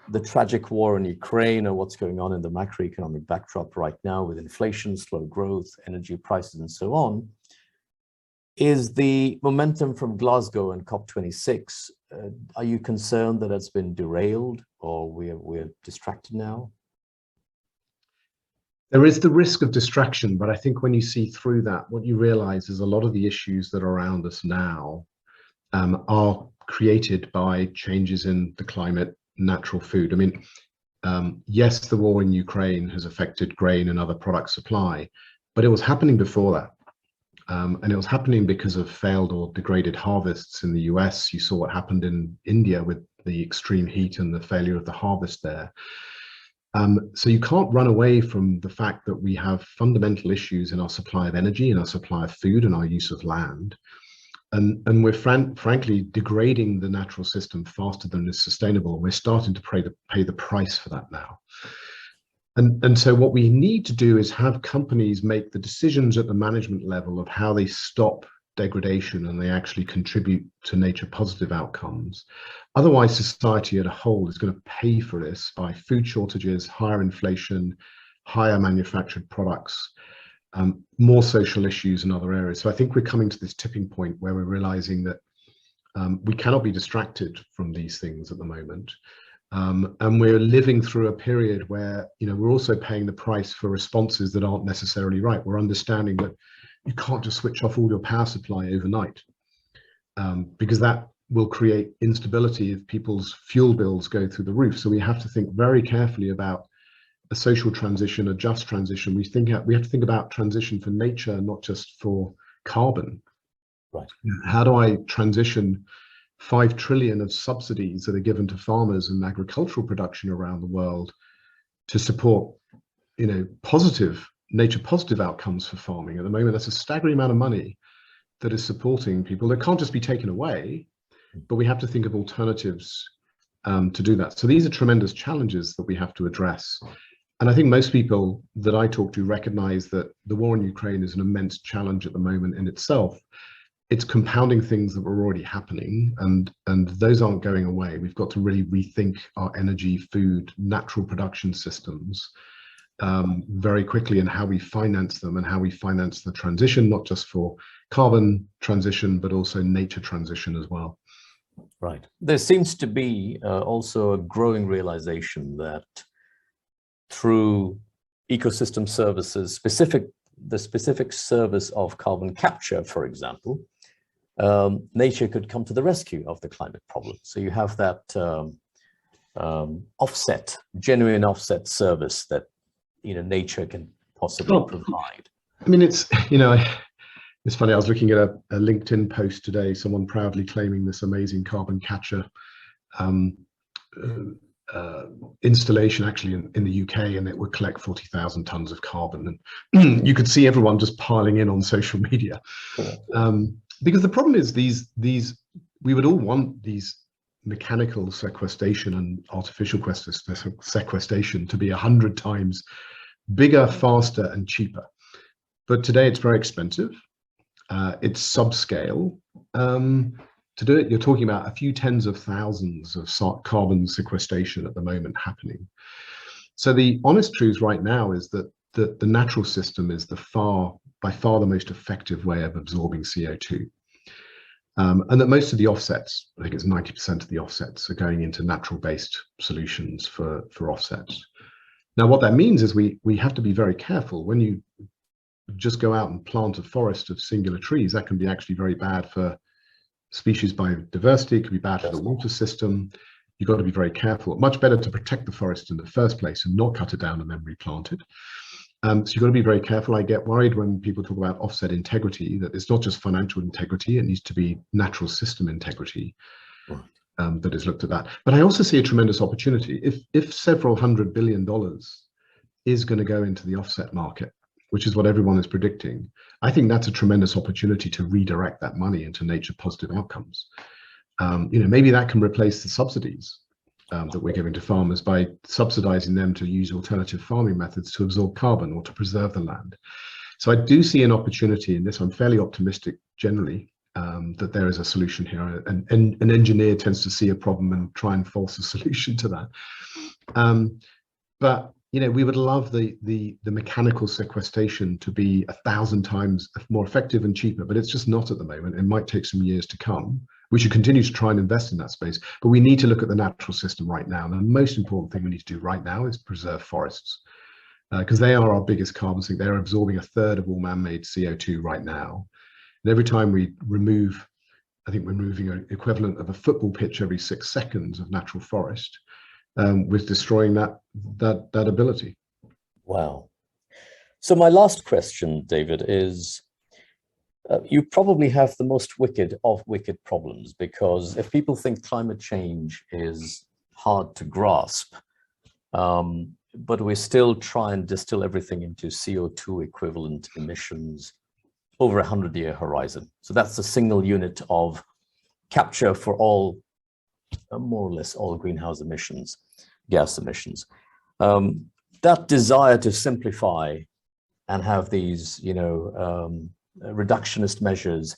the tragic war in Ukraine or what's going on in the macroeconomic backdrop right now with inflation, slow growth, energy prices, and so on, is the momentum from Glasgow and COP26. Are you concerned that it's been derailed or we're distracted now? There is the risk of distraction, but I think when you see through that, what you realize is a lot of the issues that are around us now are created by changes in the climate, natural food. I mean, yes, the war in Ukraine has affected grain and other product supply, but it was happening before that. And it was happening because of failed or degraded harvests in the US. You saw what happened in India with the extreme heat and the failure of the harvest there. So you can't run away from the fact that we have fundamental issues in our supply of energy, in our supply of food, and our use of land. And we're frankly degrading the natural system faster than is sustainable. We're starting to pay the price for that now. And so what we need to do is have companies make the decisions at the management level of how they stop degradation and they actually contribute to nature positive outcomes. Otherwise, society as a whole is going to pay for this by food shortages, higher inflation, higher manufactured products, more social issues in other areas. So I think we're coming to this tipping point where we're realizing that we cannot be distracted from these things at the moment. And we're living through a period where, we're also paying the price for responses that aren't necessarily right. We're understanding that you can't just switch off all your power supply overnight. because that will create instability if people's fuel bills go through the roof. So we have to think very carefully about a social transition, a just transition. We have to think about transition for nature, not just for carbon. Right. How do I transition 5 trillion of subsidies that are given to farmers and agricultural production around the world to support, positive, nature positive outcomes for farming? At the moment, that's a staggering amount of money that is supporting people that can't just be taken away, but we have to think of alternatives to do that. So these are tremendous challenges that we have to address. And I think most people that I talk to recognize that the war in Ukraine is an immense challenge at the moment in itself. It's compounding things that were already happening, and those aren't going away. We've got to really rethink our energy, food, natural production systems very quickly, and how we finance them and how we finance the transition, not just for carbon transition, but also nature transition as well. Right. There seems to be also a growing realization that through ecosystem services, the specific service of carbon capture, for example, nature could come to the rescue of the climate problem. So you have that genuine offset service that nature can possibly provide. I mean, it's funny. I was looking at a LinkedIn post today. Someone proudly claiming this amazing carbon capture installation actually in the UK, and it would collect 40,000 tons of carbon. And you could see everyone just piling in on social media. Because the problem is we would all want these mechanical sequestration and artificial sequestration to be 100 times bigger, faster, and cheaper. But today it's very expensive. It's subscale. To do it, you're talking about a few tens of thousands of carbon sequestration at the moment happening. So the honest truth right now is that the natural system is by far the most effective way of absorbing CO2. And that most of the offsets, I think it's 90% of the offsets, are going into natural-based solutions for offsets. Now, what that means is we have to be very careful. When you just go out and plant a forest of singular trees, that can be actually very bad for species biodiversity. It can be bad for the water system. You've got to be very careful. Much better to protect the forest in the first place and not cut it down and then replant it. So you've got to be very careful. I get worried when people talk about offset integrity, that it's not just financial integrity, it needs to be natural system integrity that is looked at that. But I also see a tremendous opportunity. If several $100 billion is going to go into the offset market, which is what everyone is predicting, I think that's a tremendous opportunity to redirect that money into nature positive outcomes. Maybe that can replace the subsidies that we're giving to farmers by subsidizing them to use alternative farming methods to absorb carbon or to preserve the land. So I do see an opportunity in this. I'm fairly optimistic generally that there is a solution here, and an engineer tends to see a problem and try and force a solution to that. But we would love the mechanical sequestration to be 1,000 times more effective and cheaper, but it's just not at the moment. It might take some years to come. We should continue to try and invest in that space, but we need to look at the natural system right now. And the most important thing we need to do right now is preserve forests, because they are our biggest carbon sink. They're absorbing 1/3 of all man-made CO2 right now. And every time we remove, I think we're moving an equivalent of a football pitch every 6 seconds of natural forest, with destroying that ability. Wow. So my last question, David, is you probably have the most wicked of wicked problems, because if people think climate change is hard to grasp, but we still try and distill everything into CO2 equivalent emissions over a 100-year horizon. So that's a single unit of capture for all, more or less all greenhouse emissions, gas emissions. That desire to simplify and have these, reductionist measures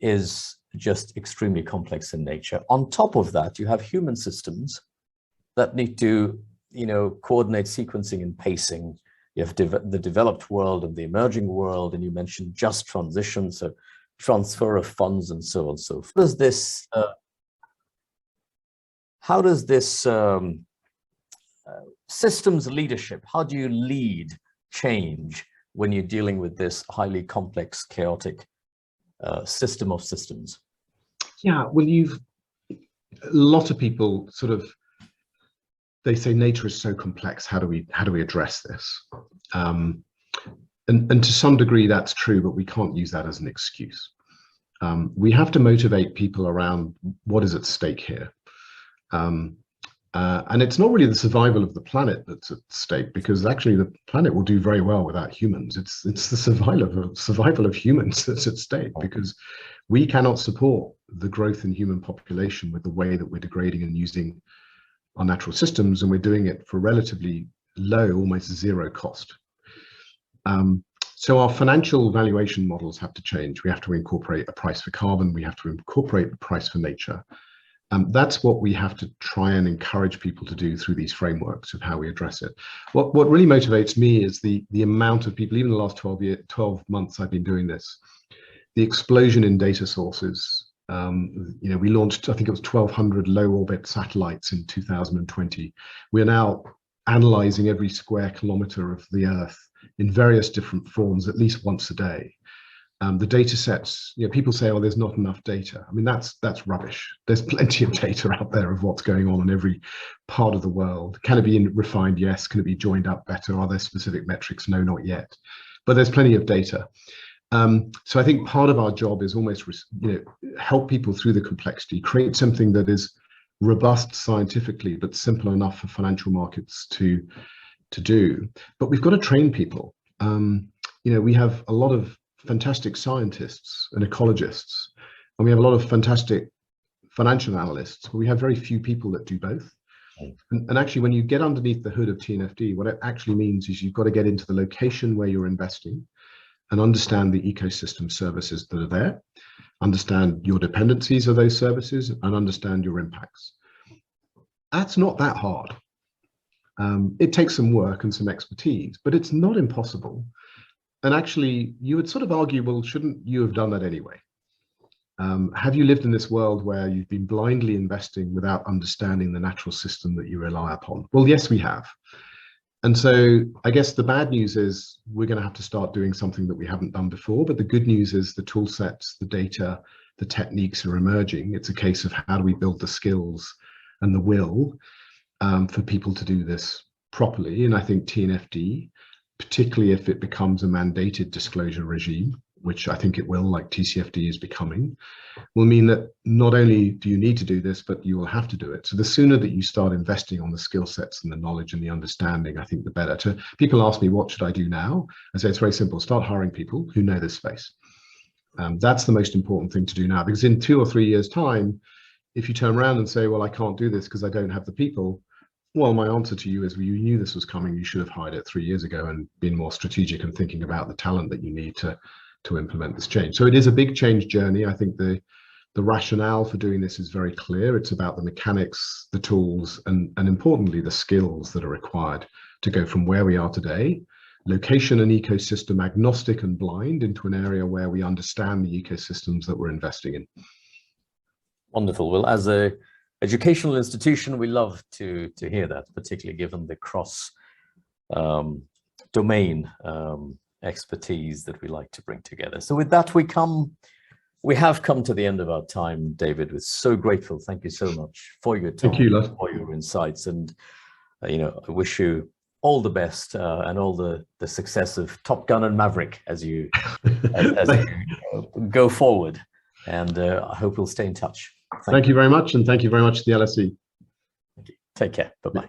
is just extremely complex in nature. On top of that, you have human systems that need to, coordinate sequencing and pacing. You have the developed world and the emerging world, and you mentioned just transition, so transfer of funds and so on. So how does this systems leadership, how do you lead change when you're dealing with this highly complex, chaotic system of systems? Yeah, well, a lot of people sort of, they say nature is so complex. How do we address this? And to some degree that's true, but we can't use that as an excuse. We have to motivate people around what is at stake here. And it's not really the survival of the planet that's at stake, because actually the planet will do very well without humans. It's the survival of humans that's at stake, because we cannot support the growth in human population with the way that we're degrading and using our natural systems, and we're doing it for relatively low, almost zero cost. So our financial valuation models have to change. We have to incorporate a price for carbon. We have to incorporate a price for nature. That's what we have to try and encourage people to do through these frameworks of how we address it. What really motivates me is the amount of people, even the last 12 months I've been doing this, the explosion in data sources. We launched, I think it was 1,200 low orbit satellites in 2020. We are now analyzing every square kilometer of the Earth in various different forms, at least once a day. The data sets, people say, oh, there's not enough data. I mean, that's rubbish. There's plenty of data out there of what's going on in every part of the world. Can it be refined? Yes. Can it be joined up better? Are there specific metrics? No, not yet. But there's plenty of data. So I think part of our job is almost, help people through the complexity, create something that is robust scientifically, but simple enough for financial markets to do. But we've got to train people. We have a lot of fantastic scientists and ecologists, and we have a lot of fantastic financial analysts, but we have very few people that do both. And actually, when you get underneath the hood of TNFD, what it actually means is you've got to get into the location where you're investing and understand the ecosystem services that are there, understand your dependencies of those services, and understand your impacts. That's not that hard. It takes some work and some expertise, but it's not impossible. And actually, you would sort of argue, well, shouldn't you have done that anyway? Have you lived in this world where you've been blindly investing without understanding the natural system that you rely upon? Well, yes, we have. And so I guess the bad news is we're going to have to start doing something that we haven't done before. But the good news is the tool sets, the data, the techniques are emerging. It's a case of how do we build the skills and the will for people to do this properly. And I think TNFD, particularly if it becomes a mandated disclosure regime, which I think it will, like TCFD is becoming, will mean that not only do you need to do this, but you will have to do it. So the sooner that you start investing on the skill sets and the knowledge and the understanding, I think the better. People ask me, what should I do now? I say, it's very simple. Start hiring people who know this space. That's the most important thing to do now, because in 2 or 3 years' time, if you turn around and say, well, I can't do this because I don't have the people, well, my answer to you is, well, you knew this was coming. You should have hired it 3 years ago and been more strategic and thinking about the talent that you need to implement this change. So it is a big change journey. I think the rationale for doing this is very clear. It's about the mechanics, the tools, and importantly, the skills that are required to go from where we are today, location and ecosystem agnostic and blind, into an area where we understand the ecosystems that we're investing in. Wonderful. Well, as a educational institution, we love to hear that, particularly given the cross domain expertise that we like to bring together. So with that, we have come to the end of our time, David. We're so grateful. Thank you so much for your time, for your insights, and I wish you all the best and all the success of Top Gun and Maverick as you go forward. And I hope we'll stay in touch. Thank you very much, and thank you very much to the LSE. Thank you. Take care. Bye-bye.